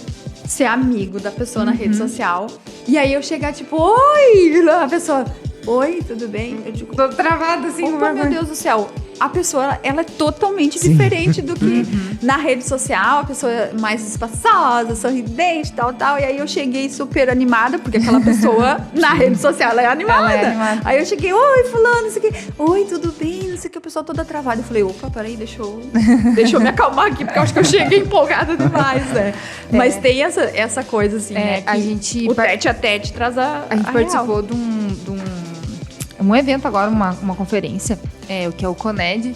ser amigo da pessoa na rede social, e aí eu chegar tipo, oi, a pessoa... Oi, tudo bem? Eu digo, tô travada assim. Opa, meu Deus do céu. a pessoa, ela é totalmente diferente do que na rede social, a pessoa é mais espaçosa, sorridente, tal. E aí eu cheguei super animada, porque aquela pessoa na rede social, ela é animada. Aí eu cheguei, oi, fulano, isso aqui. Oi, tudo bem? Não sei o que, a pessoa toda travada. Eu falei, opa, peraí, deixa eu me acalmar aqui, porque eu acho que eu cheguei empolgada demais, né? Mas tem essa coisa, assim, né? A gente... O tete a tete traz a gente participou de um evento agora, uma conferência, o que é o CONED,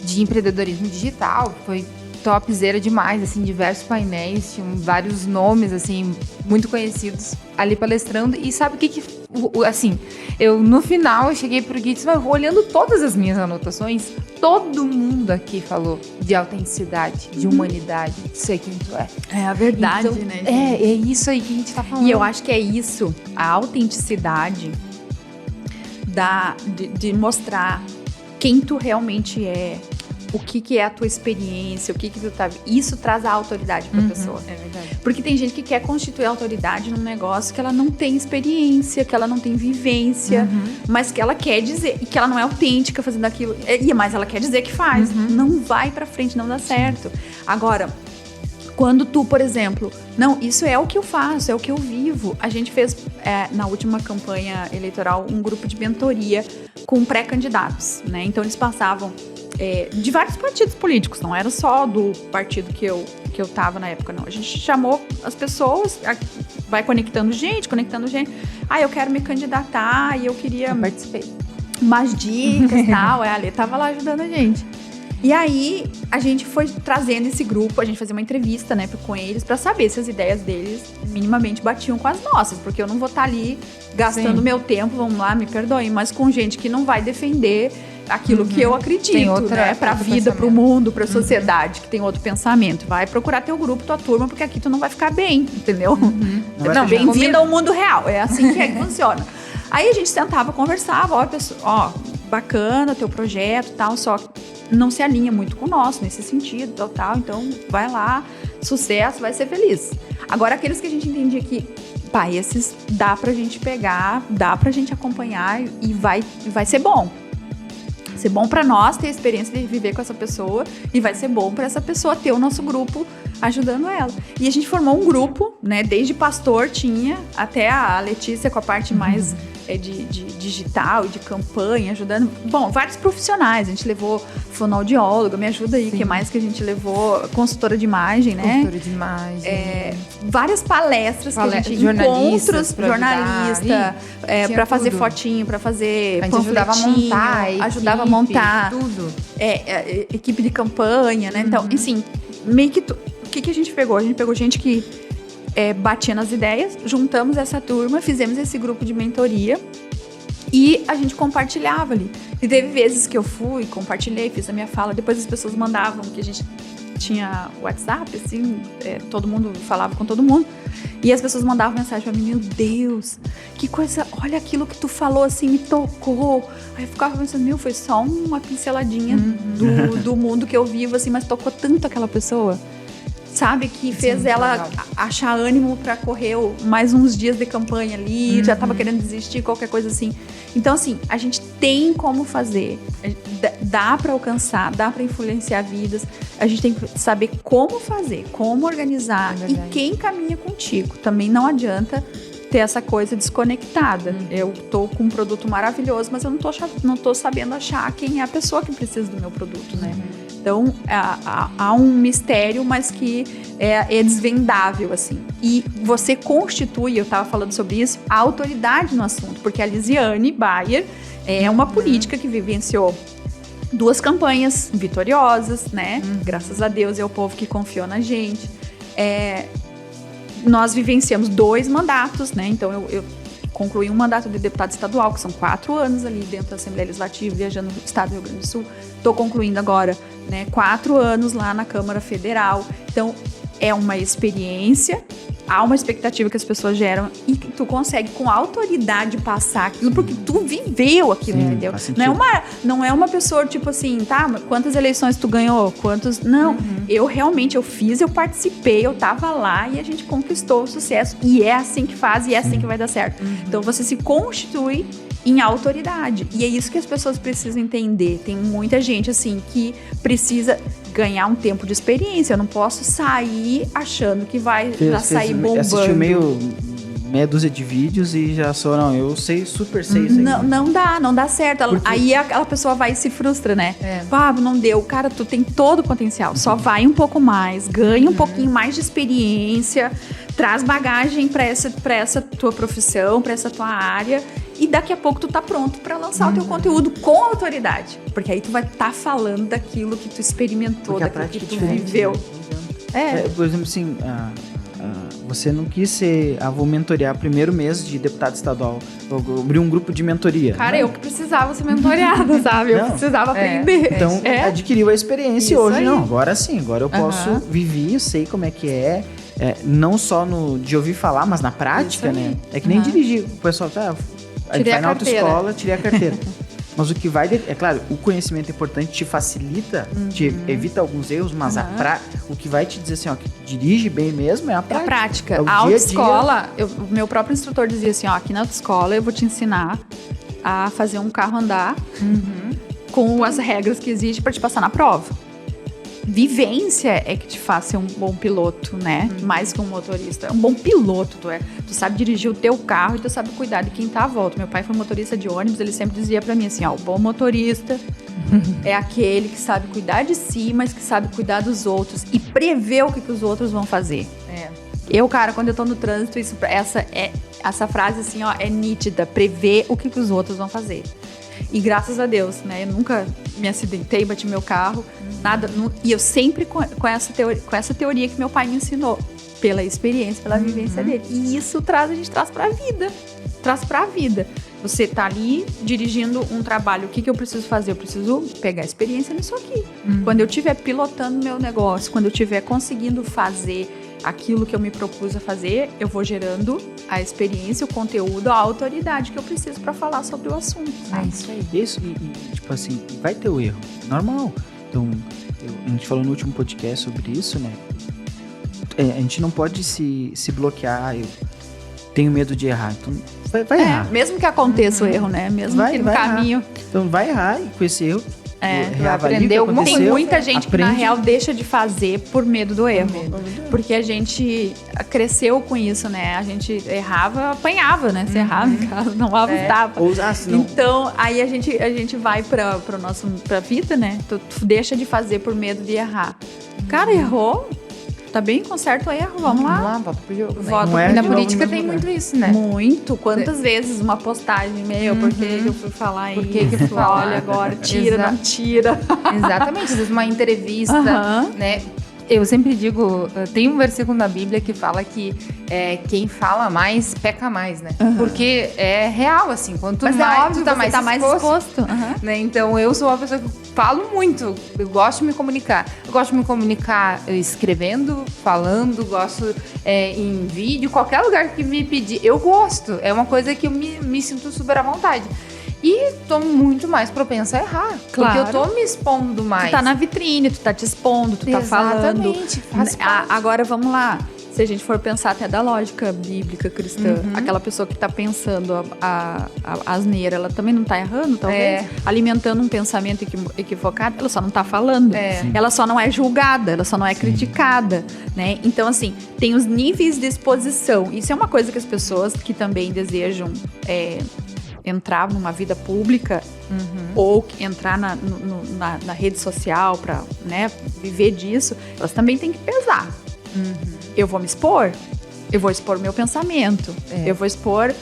de empreendedorismo digital. Foi topzera demais, assim, diversos painéis, tinham vários nomes, assim, muito conhecidos ali palestrando. E sabe o que assim, no final eu cheguei pro Gui e disse, olhando todas as minhas anotações, todo mundo aqui falou de autenticidade, de humanidade, de ser quem tu é. É a verdade, então, né? É isso aí que a gente tá falando. E eu acho que é isso, a autenticidade de mostrar quem tu realmente é, o que é a tua experiência, o que tu tá... Isso traz a autoridade pra pessoa. É verdade. Porque tem gente que quer constituir autoridade num negócio que ela não tem experiência, que ela não tem vivência, mas que ela quer dizer, e que ela não é autêntica fazendo aquilo, mas ela quer dizer que faz. Não vai pra frente, não dá certo. Agora, quando tu, por exemplo, não, isso é o que eu faço, é o que eu vivo. A gente fez, na última campanha eleitoral, um grupo de mentoria com pré-candidatos, né? Então, eles passavam de vários partidos políticos, não era só do partido que eu tava na época, não. A gente chamou as pessoas, vai conectando gente. Eu quero me candidatar e eu queria... Eu participei. Umas dicas e tal, a Alê tava lá ajudando a gente. E aí, a gente foi trazendo esse grupo, a gente fazia uma entrevista, né, com eles, pra saber se as ideias deles minimamente batiam com as nossas, porque eu não vou estar ali gastando meu tempo, vamos lá, me perdoem, mas com gente que não vai defender aquilo que eu acredito, né, pra vida, pro mundo, pra sociedade, que tem outro pensamento. Vai procurar teu grupo, tua turma, porque aqui tu não vai ficar bem, entendeu? Não, bem-vindo ao mundo real, é assim que funciona. Aí a gente sentava, conversava, ó, bacana teu projeto e tal, só não se alinha muito com o nosso nesse sentido, tal, então vai lá, sucesso, vai ser feliz. Agora, aqueles que a gente entendia que, esses dá pra gente pegar, dá pra gente acompanhar e vai ser bom. Vai ser bom pra nós ter a experiência de viver com essa pessoa e vai ser bom pra essa pessoa ter o nosso grupo ajudando ela. E a gente formou um grupo, né, desde pastor tinha, até a Letícia com a parte mais de digital e de campanha, ajudando, vários profissionais. A gente levou fonoaudióloga, me ajuda aí, o que mais que a gente levou? Consultora de imagem, né? Consultora de imagem. Várias palestras que a gente encontros, jornalista, para fazer fotinho, para fazer panfletinho, ajudava a montar tudo. Equipe de campanha, né? Então, assim, meio que o que a gente pegou? A gente pegou gente que batia nas ideias, juntamos essa turma, fizemos esse grupo de mentoria e a gente compartilhava ali. E teve vezes que eu fui, compartilhei, fiz a minha fala, depois as pessoas mandavam, que a gente tinha WhatsApp, assim, todo mundo falava com todo mundo, e as pessoas mandavam mensagem pra mim, meu Deus, que coisa, olha aquilo que tu falou, assim, me tocou. Aí eu ficava pensando, foi só uma pinceladinha do mundo que eu vivo, assim, mas tocou tanto aquela pessoa. Sabe, que fez ela achar ânimo pra correr mais uns dias de campanha ali, já tava querendo desistir, qualquer coisa assim. Então, assim, a gente tem como fazer, dá pra alcançar, dá pra influenciar vidas, a gente tem que saber como fazer, como organizar e quem caminha contigo. Também não adianta ter essa coisa desconectada. Eu tô com um produto maravilhoso, mas eu não tô sabendo achar quem é a pessoa que precisa do meu produto, né? Então, há um mistério, mas que é desvendável, assim. E você constitui, eu estava falando sobre isso, a autoridade no assunto, porque a Lisiane Bayer é uma política que vivenciou 2 campanhas vitoriosas, né? Graças a Deus é o povo que confiou na gente. Nós vivenciamos 2 mandatos, né? Então, eu concluí um mandato de deputado estadual, que são 4 anos ali dentro da Assembleia Legislativa, viajando no estado do Rio Grande do Sul. Estou concluindo agora, né, 4 anos lá na Câmara Federal. Então, é uma experiência, há uma expectativa que as pessoas geram e que tu consegue com autoridade passar aquilo, porque tu viveu aquilo, entendeu? Não é uma pessoa tipo assim, tá, quantas eleições tu ganhou? Quantos... Não, eu fiz, eu participei, eu tava lá e a gente conquistou o sucesso. E é assim que faz e é assim que vai dar certo. Então, você se constitui em autoridade. E é isso que as pessoas precisam entender. Tem muita gente, assim, que precisa ganhar um tempo de experiência. Eu não posso sair achando que vai já sair bombando. Assistiu meia dúzia de vídeos e já não, eu super sei isso aí. Não dá certo. Aí aquela pessoa vai e se frustra, né? Não deu. Cara, tu tem todo o potencial. Só vai um pouco mais, ganha um pouquinho mais de experiência, traz bagagem pra essa tua profissão, pra essa tua área, e daqui a pouco tu tá pronto pra lançar o teu conteúdo com autoridade. Porque aí tu vai estar falando daquilo que tu experimentou, daquilo que tu viveu. Por exemplo, assim, você não quis ser, vou mentorear primeiro mês de deputado estadual, vou abrir um grupo de mentoria. Cara, eu que precisava ser mentoriada, sabe? Eu precisava aprender. Então, adquiriu a experiência. Isso hoje aí. não, agora sim, agora eu posso viver, eu sei como é que não só de ouvir falar, mas na prática, né? É que nem dirigir, o pessoal vai na autoescola, tirei a carteira. Mas o que vai... É claro, o conhecimento é importante, te facilita, te evita alguns erros, mas o que vai te dizer assim, ó, que dirige bem mesmo é a prática. É a prática. É o a autoescola, o meu próprio instrutor dizia assim, ó, aqui na autoescola eu vou te ensinar a fazer um carro andar com as regras que existem para te passar na prova. Vivência é que te faz ser um bom piloto, né? Mais que um motorista. É um bom piloto, tu sabe dirigir o teu carro e tu sabe cuidar de quem tá à volta. Meu pai foi motorista de ônibus, ele sempre dizia pra mim assim, ó, o bom motorista é aquele que sabe cuidar de si, mas que sabe cuidar dos outros e prever o que os outros vão fazer. Cara, quando eu tô no trânsito, essa frase assim, ó, é nítida, prever o que os outros vão fazer. E graças a Deus, né? Eu nunca me acidentei, bati meu carro, nada. E eu sempre com essa teoria que meu pai me ensinou, pela experiência, pela vivência dele. E isso a gente traz pra vida. Traz pra vida. Você tá ali dirigindo um trabalho, o que eu preciso fazer? Eu preciso pegar experiência nisso aqui. Quando eu estiver pilotando meu negócio, quando eu estiver conseguindo fazer aquilo que eu me propus a fazer, eu vou gerando a experiência, o conteúdo, a autoridade que eu preciso para falar sobre o assunto. Sabe? É isso aí. Isso, tipo assim, vai ter o erro. Normal. Então, a gente falou no último podcast sobre isso, né? A gente não pode se bloquear. Eu tenho medo de errar. Então, vai errar. Mesmo que aconteça o erro, né? Mesmo que no caminho. Errar. Então, vai errar e com esse erro, aprender alguma coisa. Tem muita gente que, na real, deixa de fazer por medo do erro. Porque a gente cresceu com isso, né? A gente errava, apanhava, né? Se errava em casa, não dava tapa. Então, aí a gente vai pra vida, né? Tu deixa de fazer por medo de errar. Cara, errou? Tá bem, conserta o erro, vamos lá. Volta pro jogo. Volta. E na política tem muito isso, né? Muito. Quantas vezes uma postagem, por que eu fui falar isso? Por que eu fui falar? Olha, agora tira, não tira. Exatamente. Às vezes uma entrevista, né? Eu sempre digo, tem um versículo na Bíblia que fala que quem fala mais, peca mais, né? Porque é real, assim, quanto mais, mais óbvio, tu tá mais exposto. Né? Então, eu sou uma pessoa que falo muito, eu gosto de me comunicar. Eu gosto de me comunicar escrevendo, falando, gosto em vídeo, qualquer lugar que me pedir, eu gosto. É uma coisa que eu me sinto super à vontade. E tô muito mais propensa a errar. Claro. Porque eu tô me expondo mais. Tu tá na vitrine, tu tá te expondo, tu tá falando. Exatamente. Faz parte. Agora, vamos lá. Se a gente for pensar até da lógica bíblica cristã, aquela pessoa que tá pensando a asneira, ela também não tá errando, talvez? Alimentando um pensamento equivocado, ela só não tá falando. Ela só não é julgada, ela só não é criticada, né? Então, assim, tem os níveis de exposição. Isso é uma coisa que as pessoas que também desejam entrar numa vida pública ou entrar na rede social para, né, viver disso, elas também têm que pesar. Eu vou me expor? Eu vou expor meu pensamento. Eu vou expor,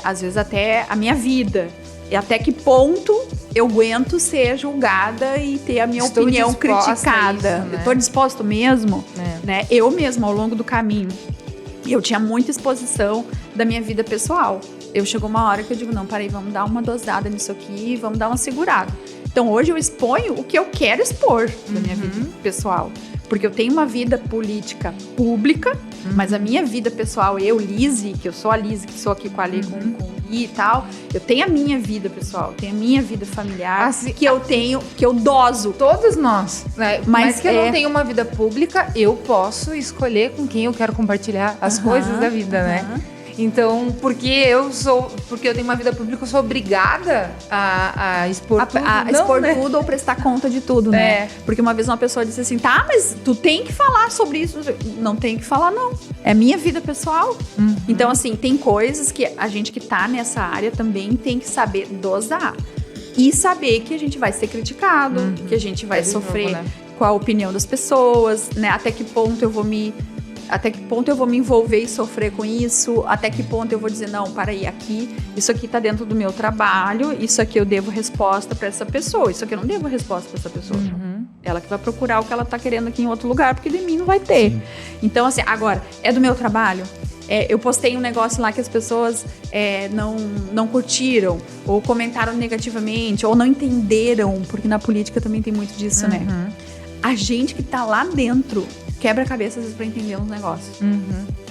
às vezes, até a minha vida. E até que ponto eu aguento ser julgada e ter a minha opinião criticada. Isso, né? Eu estou disposto mesmo? Né? Eu mesma, ao longo do caminho, eu tinha muita exposição da minha vida pessoal. Chegou uma hora que eu digo, não, peraí, vamos dar uma dosada nisso aqui, vamos dar uma segurada. Então, hoje eu exponho o que eu quero expor da minha vida pessoal. Porque eu tenho uma vida política pública, mas a minha vida pessoal, Lizzy, que eu sou a Lizzy, que sou aqui com a Lê, com o Gui e tal, eu tenho a minha vida pessoal, eu tenho a minha vida familiar, que eu doso. Todos nós, né? Mas que eu não tenho uma vida pública, eu posso escolher com quem eu quero compartilhar as coisas da vida, né? Então, porque eu tenho uma vida pública, eu sou obrigada a expor tudo. Expor tudo ou prestar conta de tudo, né? Porque uma vez uma pessoa disse assim, tá, mas tu tem que falar sobre isso. Não tem que falar, não. É minha vida pessoal. Então, assim, tem coisas que a gente que tá nessa área também tem que saber dosar. E saber que a gente vai ser criticado, que a gente vai sofrer com a opinião das pessoas, né? Até que ponto eu vou me envolver e sofrer com isso? Até que ponto eu vou dizer, não, para aí, isso aqui tá dentro do meu trabalho, isso aqui eu devo resposta para essa pessoa, isso aqui eu não devo resposta para essa pessoa. Ela que vai procurar o que ela tá querendo aqui em outro lugar, porque de mim não vai ter. Sim. Então, assim, agora, é do meu trabalho? Eu postei um negócio lá que as pessoas não curtiram, ou comentaram negativamente, ou não entenderam, porque na política também tem muito disso, né? A gente que tá lá dentro quebra a cabeça às vezes pra entender uns negócios.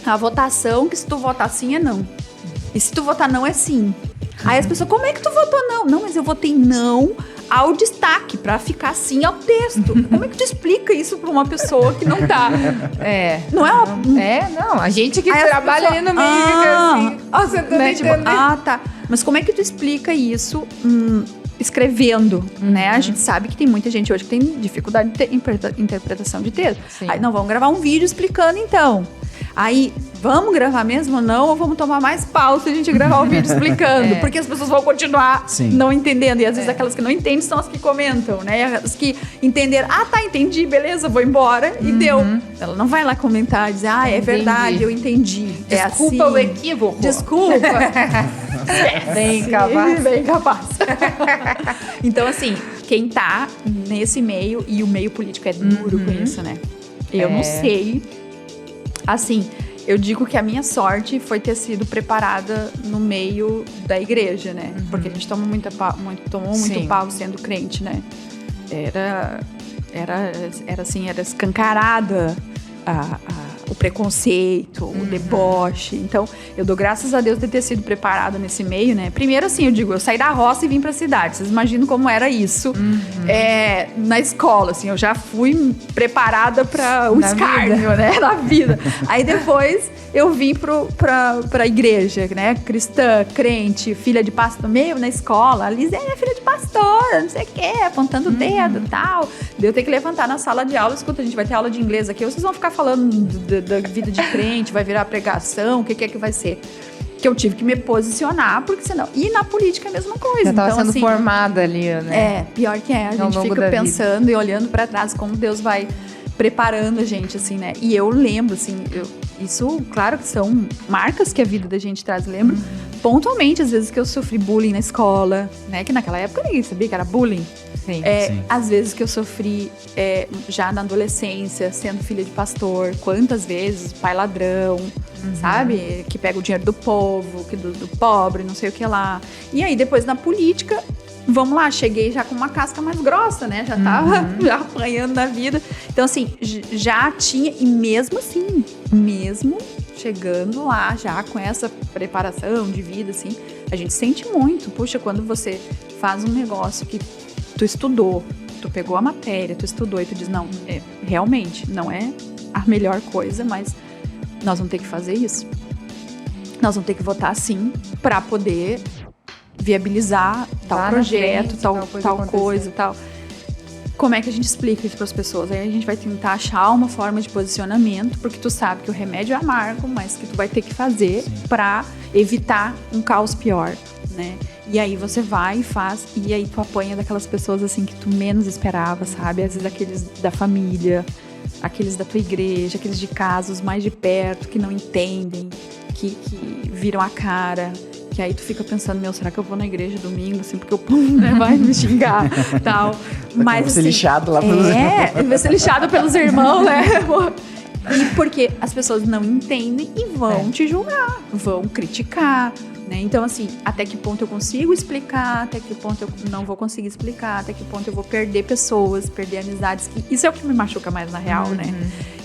A votação, que se tu votar sim é não. E se tu votar não é sim. Aí as pessoas, como é que tu votou não? Não, mas eu votei não ao destaque, pra ficar sim ao texto. Como é que tu explica isso pra uma pessoa que não tá? Não é uma... não. A gente que trabalha ali no meio fica assim. Você tá entendendo? Tá. Mas como é que tu explica isso escrevendo, né? A gente sabe que tem muita gente hoje que tem dificuldade de interpretação de texto. Sim. Aí, não, vamos gravar um vídeo explicando, então. Aí, vamos gravar mesmo ou não? Ou vamos tomar mais pau se a gente gravar o vídeo explicando? Porque as pessoas vão continuar não entendendo. E às vezes aquelas que não entendem são as que comentam, né? As que entenderam, tá, entendi, beleza, vou embora. E deu. Ela não vai lá comentar e dizer, é verdade, eu entendi. Desculpa o equívoco. Desculpa. Bem capaz. Bem capaz. Então, assim, quem tá nesse meio, e o meio político é duro com isso, né? Eu não sei. Assim, eu digo que a minha sorte foi ter sido preparada no meio da igreja, né? Porque a gente tomou muito pau sendo crente, né? Era assim, era escancarada o preconceito, o deboche. Então, eu dou graças a Deus de ter sido preparada nesse meio, né? Primeiro, assim, eu digo, eu saí da roça e vim pra cidade. Vocês imaginam como era isso na escola, assim. Eu já fui preparada para o escárnio, né? Na vida. Aí, depois, eu vim pra igreja, né? Cristã, crente, filha de pastor, meio na escola. A Liz é filha de pastor, não sei o quê, apontando o dedo e tal. Daí eu tenho que levantar na sala de aula. Escuta, a gente vai ter aula de inglês aqui. Vocês vão ficar falando da vida de crente, vai virar pregação, o que é que vai ser? Que eu tive que me posicionar, porque senão... E na política é a mesma coisa. Você tava sendo formada ali, né? Pior que é. A gente fica pensando e olhando pra trás como Deus vai preparando a gente, assim, né? E eu lembro, assim, isso, claro que são marcas que a vida da gente traz. Lembro pontualmente, às vezes, que eu sofri bullying na escola, né? Que naquela época ninguém sabia que era bullying. Sim. Às vezes que eu sofri já na adolescência, sendo filha de pastor, quantas vezes, pai ladrão, sabe? Que pega o dinheiro do povo, do pobre, não sei o que lá. E aí depois na política, vamos lá, cheguei já com uma casca mais grossa, né? Já tava já apanhando da vida. Então assim, já tinha, e mesmo assim, mesmo chegando lá já com essa preparação de vida, assim, a gente sente muito. Puxa, quando você faz um negócio que tu estudou, tu pegou a matéria, tu estudou e tu diz, não, realmente, não é a melhor coisa, mas nós vamos ter que fazer isso. Nós vamos ter que votar sim para poder viabilizar tal projeto, tal coisa e tal. Como é que a gente explica isso para as pessoas? Aí a gente vai tentar achar uma forma de posicionamento, porque tu sabe que o remédio é amargo, mas que tu vai ter que fazer para evitar um caos pior, né? E aí você vai e faz, e aí tu apanha daquelas pessoas assim que tu menos esperava, sabe? Às vezes aqueles da família, aqueles da tua igreja, aqueles de casa, os mais de perto, que não entendem, que viram a cara, que aí tu fica pensando, será que eu vou na igreja domingo, assim, porque o povo, né, vai me xingar, tal. Mas, vai ser lixado lá pelos irmãos. Vai ser lixado pelos irmãos, né? E porque as pessoas não entendem e vão te julgar, vão criticar, né? Então, assim, até que ponto eu consigo explicar, até que ponto eu não vou conseguir explicar, até que ponto eu vou perder pessoas, perder amizades. Isso é o que me machuca mais, na real, né?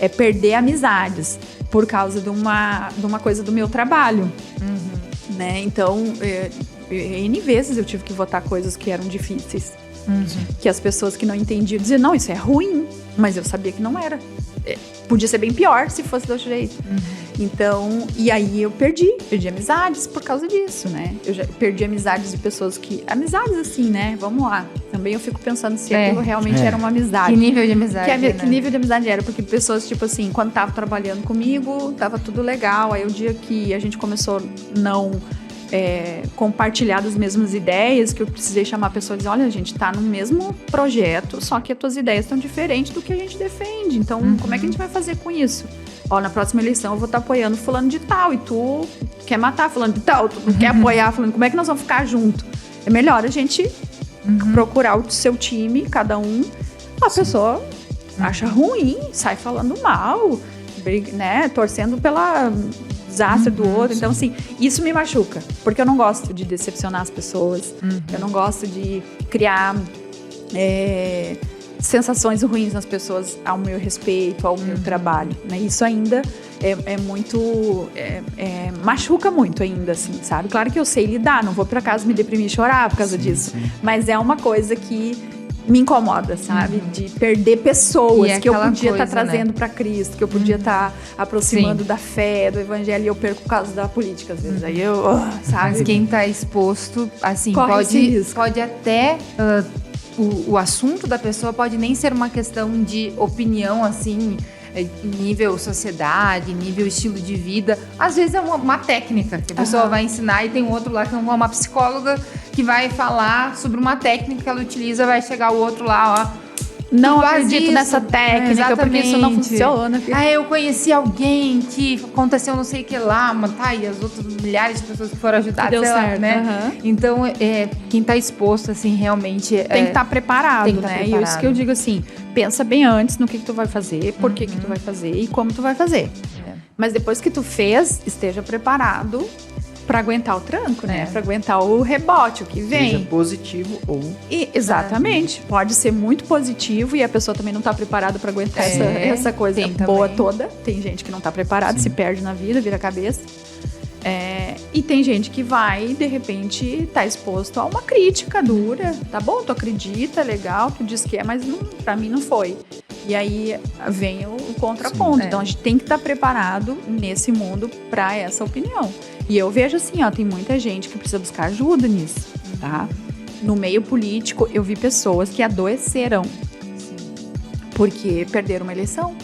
É perder amizades por causa de uma coisa do meu trabalho, né? Então, N vezes eu tive que votar coisas que eram difíceis. Que as pessoas que não entendiam diziam, não, isso é ruim, mas eu sabia que não era. Podia ser bem pior se fosse do outro jeito. Então, e aí eu perdi amizades por causa disso, né? Eu já perdi amizades de pessoas que... Amizades assim, né? Vamos lá. Também eu fico pensando se aquilo realmente era uma amizade. Que nível de amizade, né? Que nível de amizade era? Porque pessoas, tipo assim, quando tava trabalhando comigo, tava tudo legal. Aí o dia que a gente começou a não compartilhar das mesmas ideias, que eu precisei chamar a pessoa e dizer, olha, a gente tá no mesmo projeto, só que as tuas ideias estão diferentes do que a gente defende. Então, como é que a gente vai fazer com isso? Ó, na próxima eleição eu vou estar apoiando fulano de tal e tu quer matar fulano de tal, tu quer apoiar fulano, como é que nós vamos ficar junto? É melhor a gente procurar o seu time, cada um. A pessoa acha ruim, sai falando mal, né, torcendo pela desastre do outro. Então, assim, isso me machuca, porque eu não gosto de decepcionar as pessoas, eu não gosto de criar sensações ruins nas pessoas ao meu respeito, ao meu trabalho, né? Isso ainda é muito... machuca muito ainda, assim, sabe? Claro que eu sei lidar, não vou pra casa me deprimir e chorar por causa disso. Mas é uma coisa que me incomoda, sabe? De perder pessoas que eu podia estar trazendo para Cristo, que eu podia estar aproximando da fé, do evangelho, e eu perco por causa da política, às vezes. Aí eu, sabe? Mas quem tá exposto, assim, pode até... O assunto da pessoa pode nem ser uma questão de opinião, assim, nível sociedade, nível estilo de vida. Às vezes é uma técnica que a pessoa vai ensinar, e tem outro lá que é uma psicóloga que vai falar sobre uma técnica que ela utiliza, vai chegar o outro lá, ó. Não acredito nessa técnica, porque isso não funciona. Eu conheci alguém que aconteceu não sei o que lá, mas e as outras milhares de pessoas que foram ajudadas, deu certo, né? Então, quem tá exposto, assim, realmente... Tem que estar preparado, né? E isso que eu digo assim, pensa bem antes no que tu vai fazer, por que tu vai fazer e como tu vai fazer. Mas depois que tu fez, esteja preparado para aguentar o tranco, né? Para aguentar o rebote, o que vem. Seja positivo ou... Exatamente. Pode ser muito positivo e a pessoa também não está preparada para aguentar essa coisa boa toda. Tem gente que não está preparada, se perde na vida, vira cabeça. E tem gente que vai, de repente, tá exposto a uma crítica dura. Tá bom, tu acredita, legal, tu diz que mas para mim não foi. E aí vem o contraponto. Então a gente tem que estar preparado nesse mundo para essa opinião. E eu vejo assim, ó, tem muita gente que precisa buscar ajuda nisso, tá? No meio político, eu vi pessoas que adoeceram porque perderam uma eleição.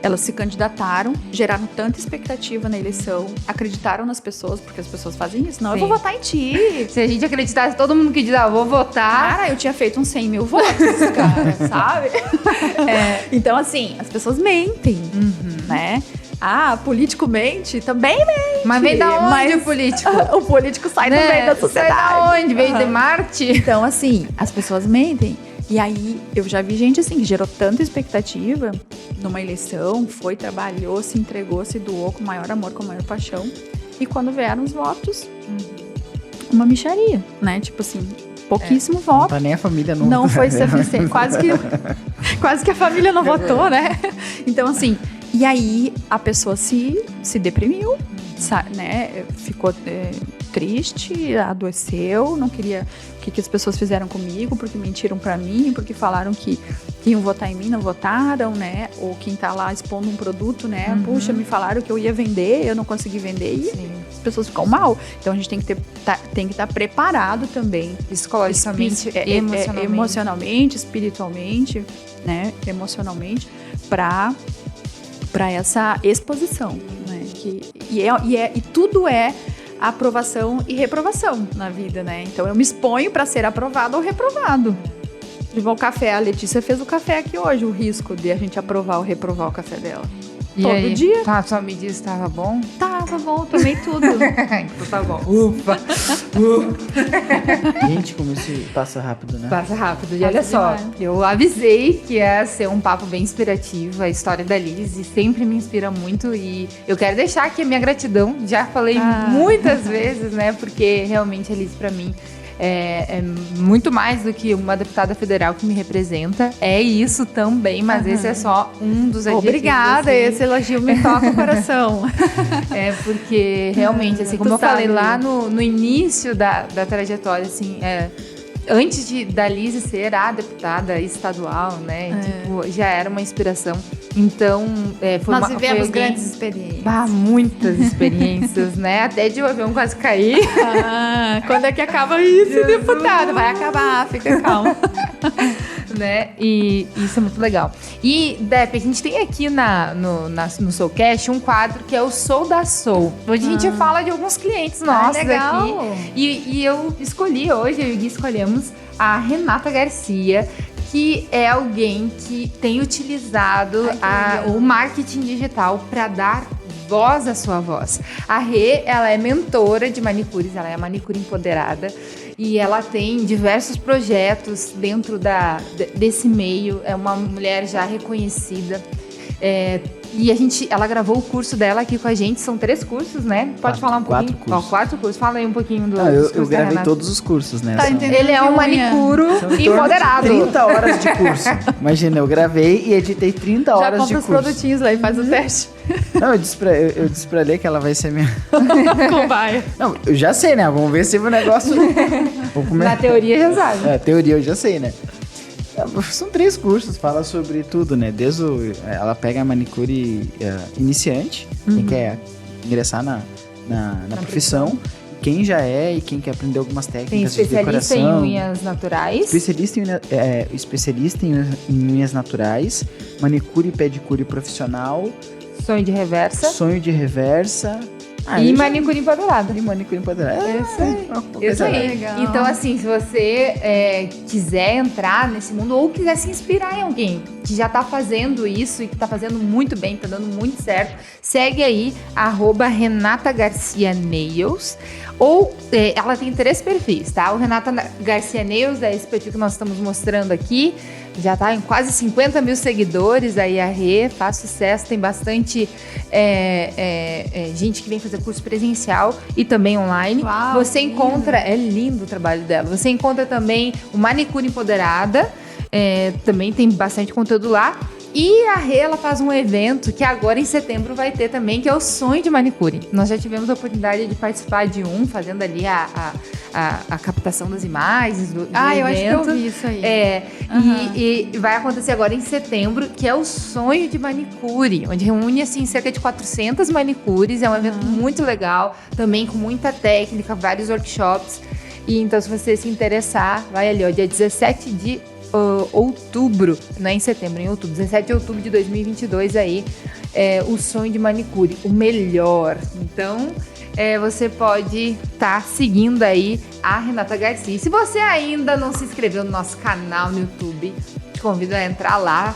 Elas se candidataram, geraram tanta expectativa na eleição, acreditaram nas pessoas, porque as pessoas fazem isso. Não, eu vou votar em ti. Se a gente acreditasse, todo mundo que diz, vou votar... Cara, eu tinha feito uns 100 mil votos, cara, sabe? Então, assim, as pessoas mentem, né? Político mente? Também mente. Mas vem da onde o político? O político sai também da sociedade. Sai da onde? Veio de Marte? Então, assim, as pessoas mentem. E aí, eu já vi gente assim, que gerou tanta expectativa numa eleição, foi, trabalhou, se entregou, se doou com o maior amor, com a maior paixão. E quando vieram os votos, uma mixaria, né? Tipo assim, pouquíssimo voto. Nem a família não... Não foi suficiente. Quase que a família não votou, né? Então, assim... E aí, a pessoa se deprimiu, né? Ficou triste, adoeceu, não queria... O que as pessoas fizeram comigo, porque mentiram pra mim, porque falaram que iam votar em mim, não votaram, né? Ou quem tá lá expondo um produto, né? Puxa, me falaram que eu ia vender, eu não consegui vender, e as pessoas ficam mal. Então, a gente tem que estar preparado também. Psicologicamente e emocionalmente, espiritualmente, né? Emocionalmente, para essa exposição, né? E tudo é aprovação e reprovação na vida, né? Então eu me exponho para ser aprovado ou reprovado. O café, a Letícia fez o café aqui hoje, o risco de a gente aprovar ou reprovar o café dela. E todo aí? Dia. Só me diz, estava bom? Tava bom, tomei tudo. Então tá bom. Ufa! Gente, como isso passa rápido, né? Passa rápido. E olha só, eu avisei que ia ser um papo bem inspirativo. A história da Liz sempre me inspira muito. E eu quero deixar aqui a minha gratidão. Já falei muitas vezes, né? Porque realmente a Liz, pra mim, é muito mais do que uma deputada federal que me representa. É isso também, mas esse é só um dos adjetivos. Obrigada, assim. Esse elogio me toca o coração. Porque realmente, assim, como eu falei lá no início da trajetória, assim, antes da Liz ser a deputada estadual, né? Tipo, já era uma inspiração. Então, Nós vivemos foi grandes experiências. Muitas experiências, né? Até de o avião quase cair. Quando é que acaba isso, deputada? Vai acabar, fica calma. Né? E isso é muito legal. E, Dep, a gente tem aqui no Soulcast um quadro que é o Soul da Soul. Hoje a gente fala de alguns clientes nossos legal. aqui. E eu escolhi hoje, eu e o Gui escolhemos a Renata Garcia, que é alguém que tem utilizado o marketing digital para dar voz à sua voz. A Rê, ela é mentora de manicures, ela é a manicure empoderada e ela tem diversos projetos dentro desse meio. É uma mulher já reconhecida. E ela gravou o curso dela aqui com a gente. São 3 cursos, né? Pode falar um pouquinho? 4 cursos. 4 cursos. Fala aí um pouquinho do Eu gravei todos os cursos, né? Tá entendendo? Ele é um manicuro empoderado. 30 horas de curso. Imagina, eu gravei e editei 30 Já horas de compra os curso. produtinhos lá e faz o teste. Não, eu disse pra Lê que ela vai ser minha... Cobaia. Não, eu já sei, né? Vamos ver se o negócio... Na teoria já sabe. A teoria eu já sei, né? São 3 cursos, fala sobre tudo, né? Desde ela pega a manicure iniciante, quem quer ingressar na profissão, quem já é e quem quer aprender algumas técnicas de decoração. Tem especialista em unhas naturais. Especialista em unhas naturais, manicure e pedicure profissional. Sonho de reversa. E manicure empoderada. E manicure empoderada. Isso aí. Legal. Então, assim, se você quiser entrar nesse mundo ou quiser se inspirar em alguém que já tá fazendo isso e que tá fazendo muito bem, tá dando muito certo, segue aí, @RenataGarciaNails. Ou ela tem 3 perfis, tá? O Renata Garcia Nails é esse perfil que nós estamos mostrando aqui. Já tá em quase 50 mil seguidores aí a Rê, faz sucesso, tem bastante gente que vem fazer curso presencial e também online. Uau, você encontra, é lindo o trabalho dela, você encontra também o Manicure Empoderada, também tem bastante conteúdo lá. E a Rê, ela faz um evento que agora em setembro vai ter também, que é o Sonho de Manicure. Nós já tivemos a oportunidade de participar de fazendo ali a captação das imagens do evento. Eu acho que eu vi isso aí. E vai acontecer agora em setembro, que é o Sonho de Manicure, onde reúne, assim, cerca de 400 manicures. É um evento muito legal, também com muita técnica, vários workshops. E então, se você se interessar, vai ali, ó, dia 17 de outubro, não é em setembro, em outubro, 17 de outubro de 2022 aí, o Sonho de Manicure, o melhor. Então, você pode estar seguindo aí a Renata Garcia. Se você ainda não se inscreveu no nosso canal no YouTube, te convido a entrar lá,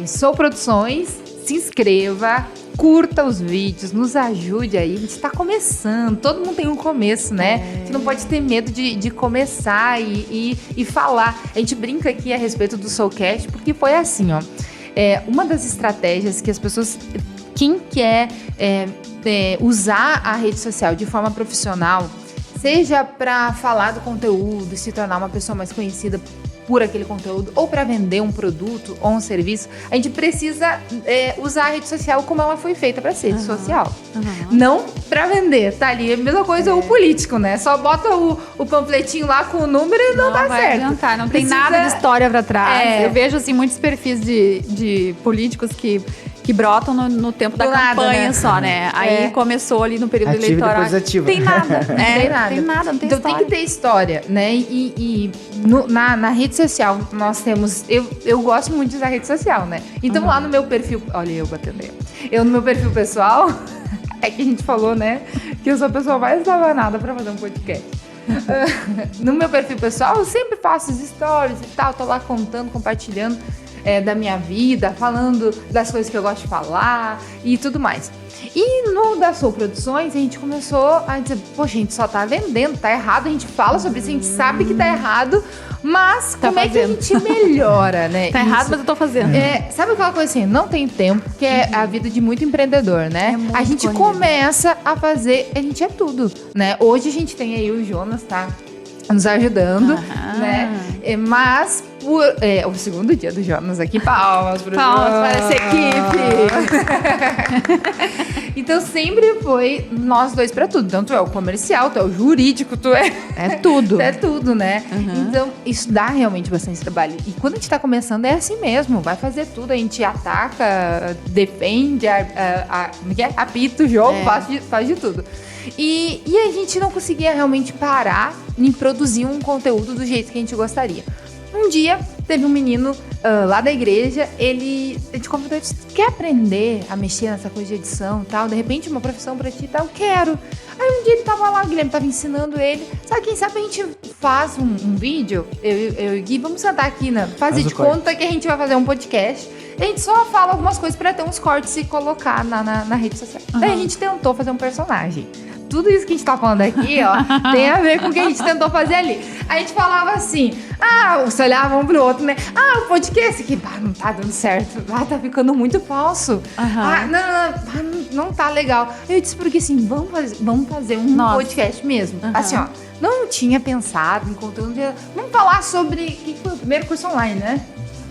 Soul Produções, se inscreva, curta os vídeos, nos ajude aí. A gente está começando, todo mundo tem um começo, né? A gente não pode ter medo de começar e falar. A gente brinca aqui a respeito do Soulcast, porque foi assim, ó. Uma das estratégias que as pessoas, quem quer usar a rede social de forma profissional, seja para falar do conteúdo e se tornar uma pessoa mais conhecida por aquele conteúdo, ou para vender um produto ou um serviço, a gente precisa usar a rede social como ela foi feita para ser, social. Não para vender, tá ali. A mesma coisa o político, né? Só bota o panfletinho lá com o número e não dá vai certo. Adiantar, não Precisa... tem nada de história para trás. Eu vejo, assim, muitos perfis de políticos que brotam no tempo da campanha, né? Só, né? Aí começou ali no período eleitoral. Tem nada. Tem nada, não tem então história. Tem que ter história, né? Na rede social nós temos... Eu gosto muito de usar rede social, né? Então lá no meu perfil... Olha eu batendo aí. No meu perfil pessoal... É que a gente falou, né? Que eu sou a pessoa mais abanada pra fazer um podcast. No meu perfil pessoal, eu sempre faço os stories e tal. Tô lá contando, compartilhando da minha vida, falando das coisas que eu gosto de falar e tudo mais. E no da Soul Produções, a gente começou a dizer, poxa, a gente só tá vendendo, tá errado, a gente fala sobre isso, a gente sabe que tá errado, mas como é que a gente melhora, né? Tá errado, mas eu tô fazendo. Sabe aquela coisa assim, não tem tempo, que é a vida de muito empreendedor, né? A gente começa a fazer, a gente é tudo, né? Hoje a gente tem aí o Jonas, tá? nos ajudando, né? Mas o segundo dia do Jonas aqui, palmas pro Jonas. Palmas para essa equipe. Então sempre foi nós dois pra tudo. Então tu é o comercial, tu é o jurídico, tu é... É tudo. É tudo, né? Então isso dá realmente bastante trabalho. E quando a gente tá começando é assim mesmo, vai fazer tudo. A gente ataca, defende, apita o jogo, faz de tudo. E a gente não conseguia realmente parar em produzir um conteúdo do jeito que a gente gostaria. Um dia, teve um menino lá da igreja, a gente convidou ele, quer aprender a mexer nessa coisa de edição e tal? De repente, uma profissão pra ti e tal, quero. Aí um dia ele tava lá, o Guilherme tava ensinando ele, sabe, quem sabe a gente faz um vídeo, eu e o Gui, vamos sentar aqui, fazer de conta que a gente vai fazer um podcast. A gente só fala algumas coisas pra ter uns cortes e colocar na rede social. Daí a gente tentou fazer um personagem. Tudo isso que a gente tá falando aqui, ó, tem a ver com o que a gente tentou fazer ali. A gente falava assim, você olhava um pro outro, né? O podcast aqui, não tá dando certo. Tá ficando muito falso. Não tá legal. Eu disse, porque assim, vamos fazer um podcast mesmo. Assim, ó, não tinha pensado em conteúdo. Vamos falar sobre, que foi o primeiro curso online, né?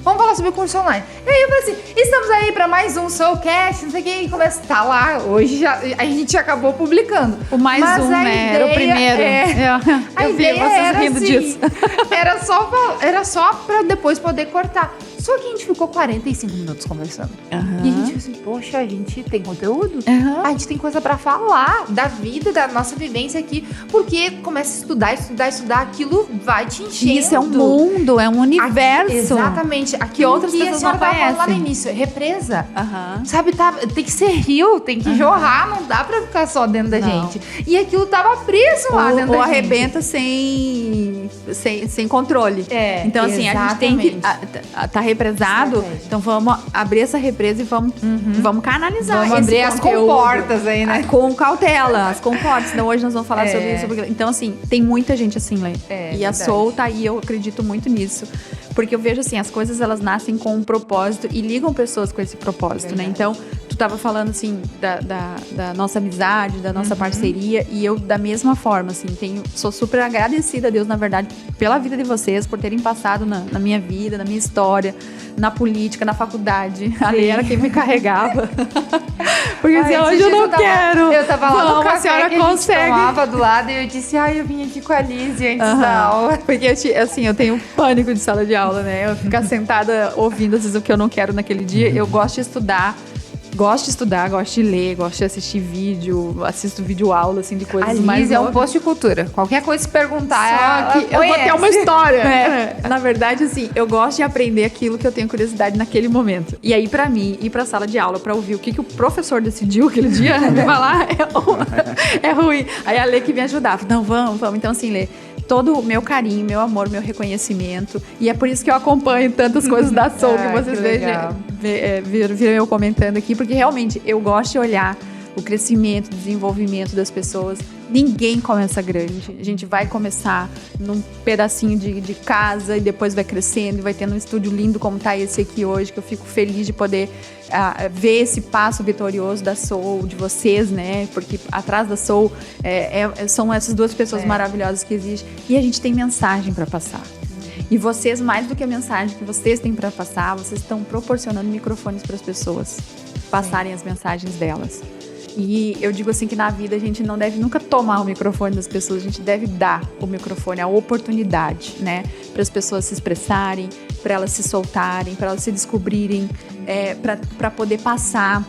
Vamos falar sobre o curso online. E aí eu falei assim, estamos aí para mais um Soulcast, não sei o que, e começa, tá lá, hoje a gente acabou publicando. O mais mas um, né? Era o primeiro. A ideia era rindo assim, disso. Era só para depois poder cortar. Só que a gente ficou 45 minutos conversando. E a gente falou assim, poxa, a gente tem conteúdo? A gente tem coisa pra falar da vida, da nossa vivência aqui. Porque começa a estudar, aquilo vai te enchendo. Isso é um mundo, é um universo. Exatamente. Aqui outras pessoas não conhecem. Lá no início, represa. Sabe, tem que ser rio, tem que jorrar, não dá pra ficar só dentro da gente. E aquilo tava preso lá dentro da gente. Ou arrebenta sem controle. Então, assim, exatamente. A gente tem que... Tá represado, então vamos abrir essa represa e vamos canalizar. Vamos abrir as comportas aí, né? Com cautela, as comportas. Então hoje nós vamos falar sobre isso. Então, assim, tem muita gente assim, Lê. E a Soul tá aí, eu acredito muito nisso. Porque eu vejo assim, as coisas elas nascem com um propósito e ligam pessoas com esse propósito, né? Então, tu tava falando assim da nossa amizade, da nossa parceria, e eu da mesma forma, assim, sou super agradecida a Deus, na verdade, pela vida de vocês, por terem passado na minha vida, na minha história, na política, na faculdade. A Lê era quem me carregava. Porque assim, hoje eu não quero. Eu tava lá no café a senhora que consegue. A gente tomava do lado e eu disse, eu vim aqui com a Lizzy antes da aula. Porque eu tenho pânico de sala de aula, né? Eu ficar sentada ouvindo às vezes o que eu não quero naquele dia. Eu gosto de estudar. Gosto de ler, gosto de assistir vídeo, assisto vídeo aula, assim, de coisas mais... A Liz é um post de cultura. Qualquer coisa se perguntar, só que eu vou ter uma história. Na verdade, assim, eu gosto de aprender aquilo que eu tenho curiosidade naquele momento. E aí, pra mim, ir pra sala de aula pra ouvir o que o professor decidiu aquele dia, me falar, é ruim. Aí a Lê que me ajudava. Não, vamos. Então, assim, Lê, todo o meu carinho, meu amor, meu reconhecimento. E é por isso que eu acompanho tantas coisas da Soul que vocês viram eu comentando aqui, porque realmente eu gosto de olhar o crescimento, o desenvolvimento das pessoas. Ninguém começa grande. A gente vai começar num pedacinho de casa e depois vai crescendo e vai tendo um estúdio lindo como tá esse aqui hoje, que eu fico feliz de poder ver esse passo vitorioso da Soul, de vocês, né? Porque atrás da Soul são essas duas pessoas maravilhosas que existem. E a gente tem mensagem para passar. E vocês, mais do que a mensagem que vocês têm para passar, vocês estão proporcionando microfones para as pessoas passarem as mensagens delas. E eu digo assim que na vida a gente não deve nunca tomar o microfone das pessoas, a gente deve dar o microfone, a oportunidade, né? Para as pessoas se expressarem, para elas se soltarem, para elas se descobrirem, para poder passar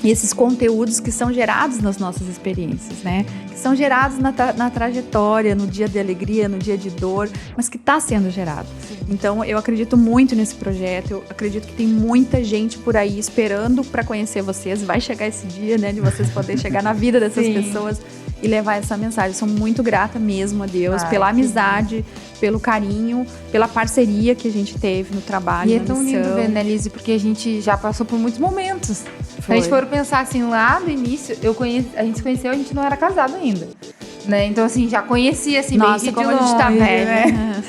esses conteúdos que são gerados nas nossas experiências, né? Que são gerados na trajetória, no dia de alegria, no dia de dor, mas que está sendo gerado. Sim. Então, eu acredito muito nesse projeto, eu acredito que tem muita gente por aí esperando para conhecer vocês. Vai chegar esse dia, né, de vocês poderem chegar na vida dessas pessoas e levar essa mensagem. Eu sou muito grata mesmo a Deus pela amizade, pelo carinho, pela parceria que a gente teve no trabalho, e é tão lindo ver, né, Lizzy, porque a gente já passou por muitos momentos. Se a gente for pensar assim, lá no início, a gente se conheceu, a gente não era casado ainda, né? Então, assim, já conhecia, assim, nossa, meio como de longe, a gente tá velho, né?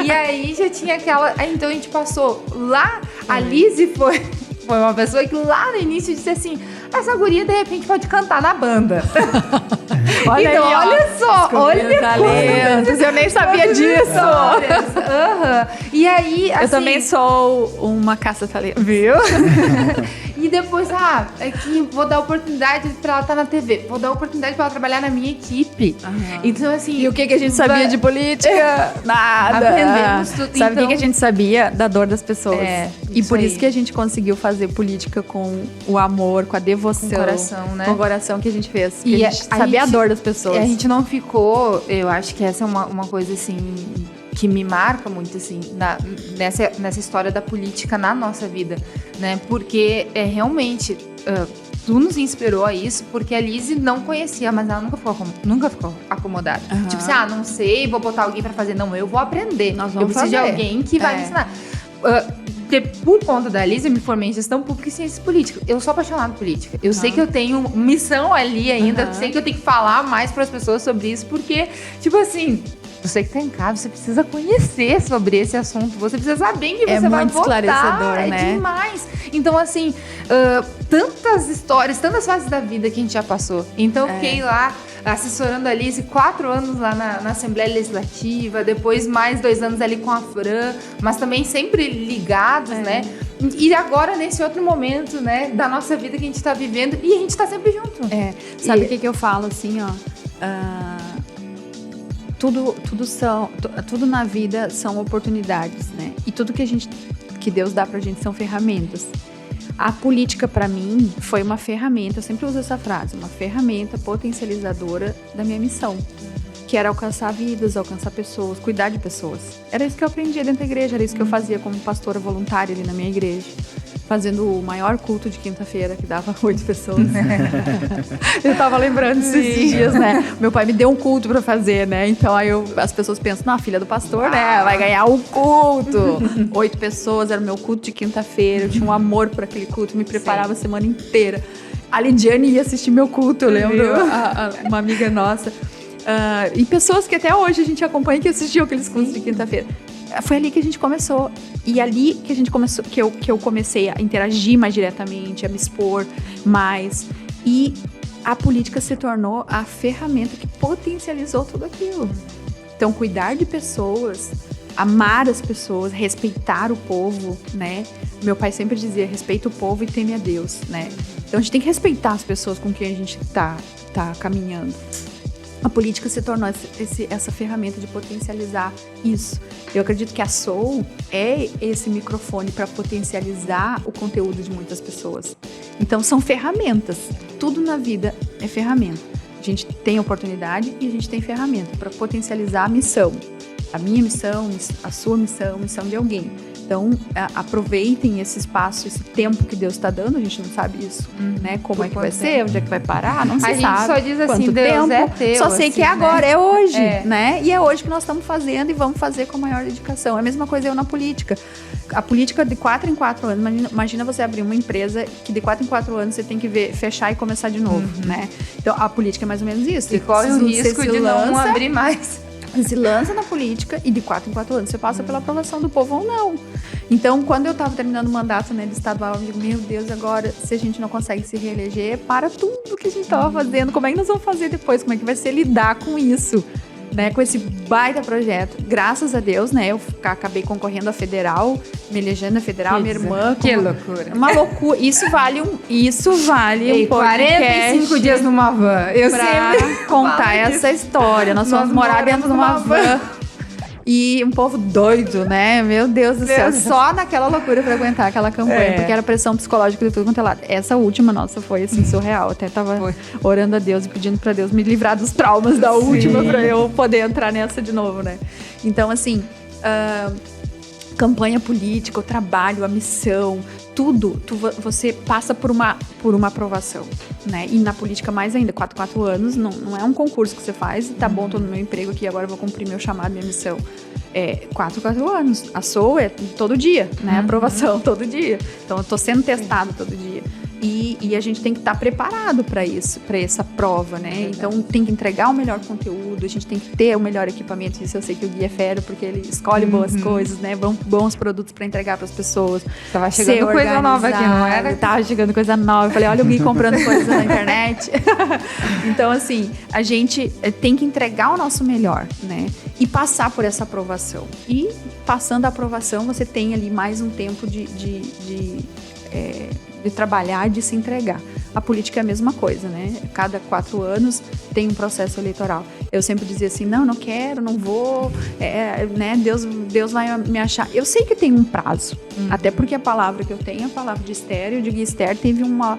E aí já tinha aquela... Então a gente passou lá, a Lizzy foi uma pessoa que lá no início disse assim, essa guria de repente pode cantar na banda. Olha só, olha talentos, eu nem sabia disso. E aí, assim, eu também sou uma caça-talentos. Viu? E depois, é que vou dar oportunidade pra ela estar na TV. Vou dar oportunidade pra ela trabalhar na minha equipe. Então, assim... E o que a gente sabia de política? Nada. Aprendemos tudo. Sabe o que a gente sabia? Da dor das pessoas. E por aí. isso que a gente conseguiu fazer política com o amor, com a devoção. Com o coração, né? Com o coração que a gente fez. E a gente sabia a dor das pessoas. E a gente não ficou... Eu acho que essa é uma coisa, assim... que me marca muito, assim, nessa história da política na nossa vida, né? Porque realmente, tu nos inspirou a isso, porque a Lizzy não conhecia, mas ela nunca ficou acomodada. Tipo assim, não sei, vou botar alguém pra fazer. Não, eu vou aprender. Eu preciso de alguém que vai me ensinar. Por conta da Lizzy, eu me formei em gestão pública e ciências políticas. Eu sou apaixonada por política. Eu sei que eu tenho missão ali ainda. Eu sei que eu tenho que falar mais pras pessoas sobre isso, porque, tipo assim... Você que tá em casa, você precisa conhecer sobre esse assunto. Você precisa saber em que você vai votar. Esclarecedor, né? É demais. Então, assim, tantas histórias, tantas fases da vida que a gente já passou. Então, eu fiquei lá assessorando a Lizzy 4 anos lá na Assembleia Legislativa, depois mais 2 anos ali com a Fran, mas também sempre ligados, né? E agora, nesse outro momento, né, da nossa vida que a gente tá vivendo, e a gente tá sempre junto. Sabe o que eu falo, assim, ó? Tudo na vida são oportunidades, né? E tudo que Deus dá pra gente são ferramentas. A política, pra mim, foi uma ferramenta, eu sempre uso essa frase, uma ferramenta potencializadora da minha missão, que era alcançar vidas, alcançar pessoas, cuidar de pessoas. Era isso que eu aprendia dentro da igreja, era isso que eu fazia como pastora voluntária ali na minha igreja. Fazendo o maior culto de quinta-feira, que dava 8 pessoas. Eu tava lembrando desses dias, né? Meu pai me deu um culto pra fazer, né? Então aí as pessoas pensam, não, a filha do pastor, né? Vai ganhar o culto. 8 pessoas, era o meu culto de quinta-feira. Eu tinha um amor por aquele culto, me preparava a semana inteira. A Lidiane ia assistir meu culto, eu lembro, uma amiga nossa. E pessoas que até hoje a gente acompanha que assistiam aqueles cultos de quinta-feira. Foi ali que a gente começou. E ali que a gente começou, que eu comecei a interagir mais diretamente, a me expor mais. E a política se tornou a ferramenta que potencializou tudo aquilo. Então, cuidar de pessoas, amar as pessoas, respeitar o povo, né? Meu pai sempre dizia, respeita o povo e teme a Deus, né? Então, a gente tem que respeitar as pessoas com quem a gente tá caminhando. A política se tornou essa ferramenta de potencializar isso. Eu acredito que a Soul é esse microfone para potencializar o conteúdo de muitas pessoas. Então, são ferramentas. Tudo na vida é ferramenta. A gente tem oportunidade e a gente tem ferramenta para potencializar a missão. A minha missão, a sua missão, a missão de alguém. Então, aproveitem esse espaço, esse tempo que Deus está dando. A gente não sabe isso, né? Como é que vai ser, onde é que vai parar, não se sabe. A gente só diz assim, Deus tempo, é teu. Só sei assim, que é agora, né? é hoje, né? E é hoje que nós estamos fazendo e vamos fazer com a maior dedicação. É a mesma coisa eu na política. A política de 4 em 4 anos, imagina você abrir uma empresa que de 4 em 4 anos você tem que fechar e começar de novo, né? Então, a política é mais ou menos isso. E corre o risco de não abrir mais. Você se lança na política e de 4 em 4 anos você passa pela aprovação do povo ou não. Então, quando eu estava terminando o mandato, né, de estadual, eu digo, meu Deus, agora, se a gente não consegue se reeleger, para tudo que a gente estava fazendo, como é que nós vamos fazer depois? Como é que vai ser lidar com isso? Né, com esse baita projeto. Graças a Deus, né, eu acabei concorrendo a federal, me elegendo a federal, minha irmã. Que loucura. Uma loucura. Isso vale um podcast 45 dias numa van. Eu sempre contar essa história. Nós fomos morar dentro de uma van. E um povo doido, né? Meu Deus do céu. Só naquela loucura pra aguentar aquela campanha. Porque era pressão psicológica de tudo quanto é lado. Essa última, nossa, foi assim, surreal. Até tava orando a Deus e pedindo pra Deus me livrar dos traumas da última pra eu poder entrar nessa de novo, né? Então, assim, campanha política, o trabalho, a missão, tudo, você passa por uma aprovação, né? E na política mais ainda, 4 anos, não é um concurso que você faz, tá bom, tô no meu emprego aqui, agora eu vou cumprir meu chamado, minha missão. 4 anos. A SOU é todo dia, né? Aprovação todo dia. Então, eu tô sendo testado todo dia. E a gente tem que estar preparado para isso, para essa prova, né? Então tem que entregar o melhor conteúdo, a gente tem que ter o melhor equipamento. Isso eu sei que o Gui é fera, porque ele escolhe boas coisas, né? Bons produtos para entregar para as pessoas. Tava chegando coisa nova aqui, não era? Tava chegando coisa nova. Eu falei, olha o Gui comprando coisas na internet. Então, assim, a gente tem que entregar o nosso melhor, né? E passar por essa aprovação. E passando a aprovação, você tem ali mais um tempo de trabalhar, de se entregar. A política é a mesma coisa, né? Cada 4 anos tem um processo eleitoral. Eu sempre dizia assim, não quero, não vou, né? Deus vai me achar. Eu sei que tem um prazo, até porque a palavra que eu tenho é a palavra de Esther, e eu digo, Esther teve uma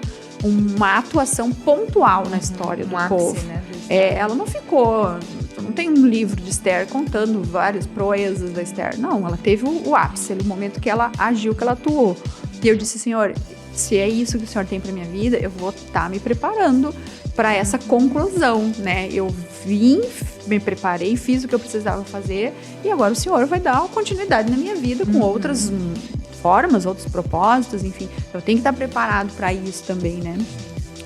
atuação pontual na história do povo. Né? Ela não ficou... Não tem um livro de Esther contando várias proezas da Esther. Não, ela teve o ápice, o momento que ela agiu, que ela atuou. E eu disse, Senhor, se é isso que o Senhor tem para minha vida, eu vou estar me preparando para essa conclusão, né? Eu vim, me preparei, fiz o que eu precisava fazer e agora o Senhor vai dar continuidade na minha vida com outras formas, outros propósitos, enfim. Eu tenho que estar preparado para isso também, né?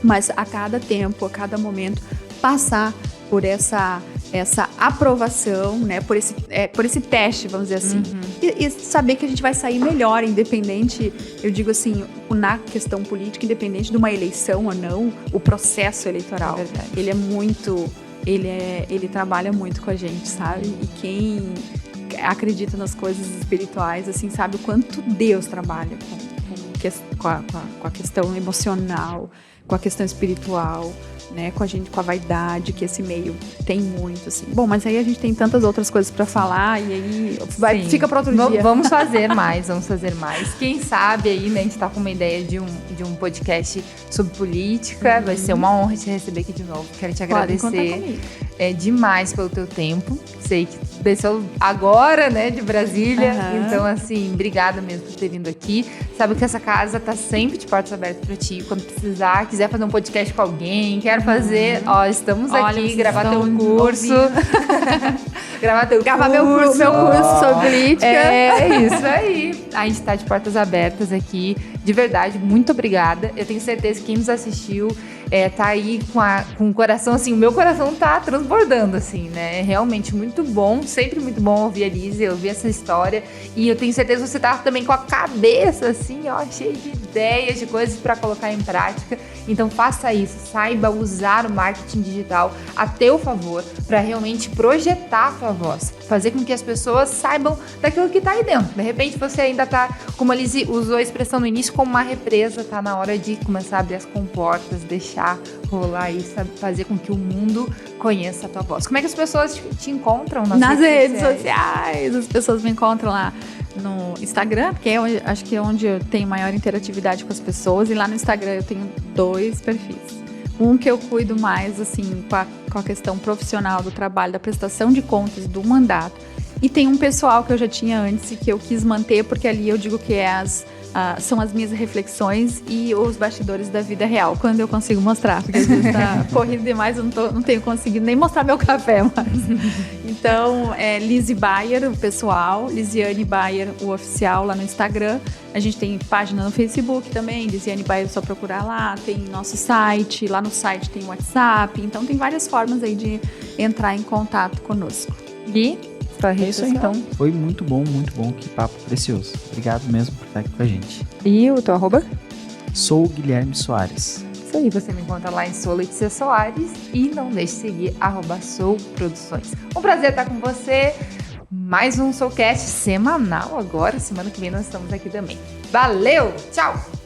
Mas a cada tempo, a cada momento, passar por essa aprovação, né? Por esse teste, vamos dizer assim. E saber que a gente vai sair melhor, independente, eu digo assim, na questão política, independente de uma eleição ou não, o processo eleitoral. É verdade. Ele é muito... Ele trabalha muito com a gente, sabe? E quem acredita nas coisas espirituais, assim, sabe o quanto Deus trabalha com a questão emocional, com a questão espiritual, né, com a vaidade, que esse meio tem muito, assim. Bom, mas aí a gente tem tantas outras coisas para falar e aí fica para outro dia. Vamos fazer mais. Quem sabe aí, né, a gente tá com uma ideia de um podcast sobre política, vai ser uma honra te receber aqui de novo. Quero te agradecer demais pelo teu tempo. Sei que desceu agora, né, de Brasília, então, assim, obrigada mesmo por ter vindo aqui. Sabe que essa casa tá sempre de portas abertas para ti, quando precisar, quiser fazer um podcast com alguém, quero fazer, estamos aqui, gravar teu curso. Gravar meu curso sobre política. É isso aí. A gente tá de portas abertas aqui. De verdade, muito obrigada. Eu tenho certeza que quem nos assistiu tá aí com o coração, assim, o meu coração tá transbordando, assim, né? É realmente muito bom, sempre muito bom ouvir a Lise, ouvir essa história. E eu tenho certeza que você tá também com a cabeça, assim, cheia de ideias, de coisas para colocar em prática. Então faça isso, saiba usar o marketing digital a teu favor para realmente projetar a tua voz, fazer com que as pessoas saibam daquilo que tá aí dentro. De repente você ainda tá, como a Lise usou a expressão no início, como uma represa, tá na hora de começar a abrir as comportas, deixar rolar e fazer com que o mundo conheça a tua voz. Como é que as pessoas te encontram nas redes sociais? As pessoas me encontram lá no Instagram, porque acho que é onde eu tenho maior interatividade com as pessoas, e lá no Instagram eu tenho 2 perfis. Um que eu cuido mais, assim, com a questão profissional do trabalho, da prestação de contas, do mandato. E tem um pessoal que eu já tinha antes e que eu quis manter, porque ali eu digo que são as minhas reflexões e os bastidores da vida real, quando eu consigo mostrar, porque às vezes tá corrido demais, eu não tenho conseguido nem mostrar meu café mais. Então, Lise Bayer, o pessoal, Lisiane Bayer, o oficial, lá no Instagram. A gente tem página no Facebook também, Lisiane Bayer, é só procurar lá, tem nosso site, lá no site tem WhatsApp, então tem várias formas aí de entrar em contato conosco. Gui? Isso aí, então. Foi muito bom, que papo precioso. Obrigado mesmo por estar aqui com a gente. E o teu arroba? Sou o Guilherme Soares. Isso aí, você me encontra lá em Sou Letícia Soares e não deixe de seguir @souproduções. Um prazer estar com você. Mais um Soulcast semanal agora. Semana que vem nós estamos aqui também. Valeu! Tchau!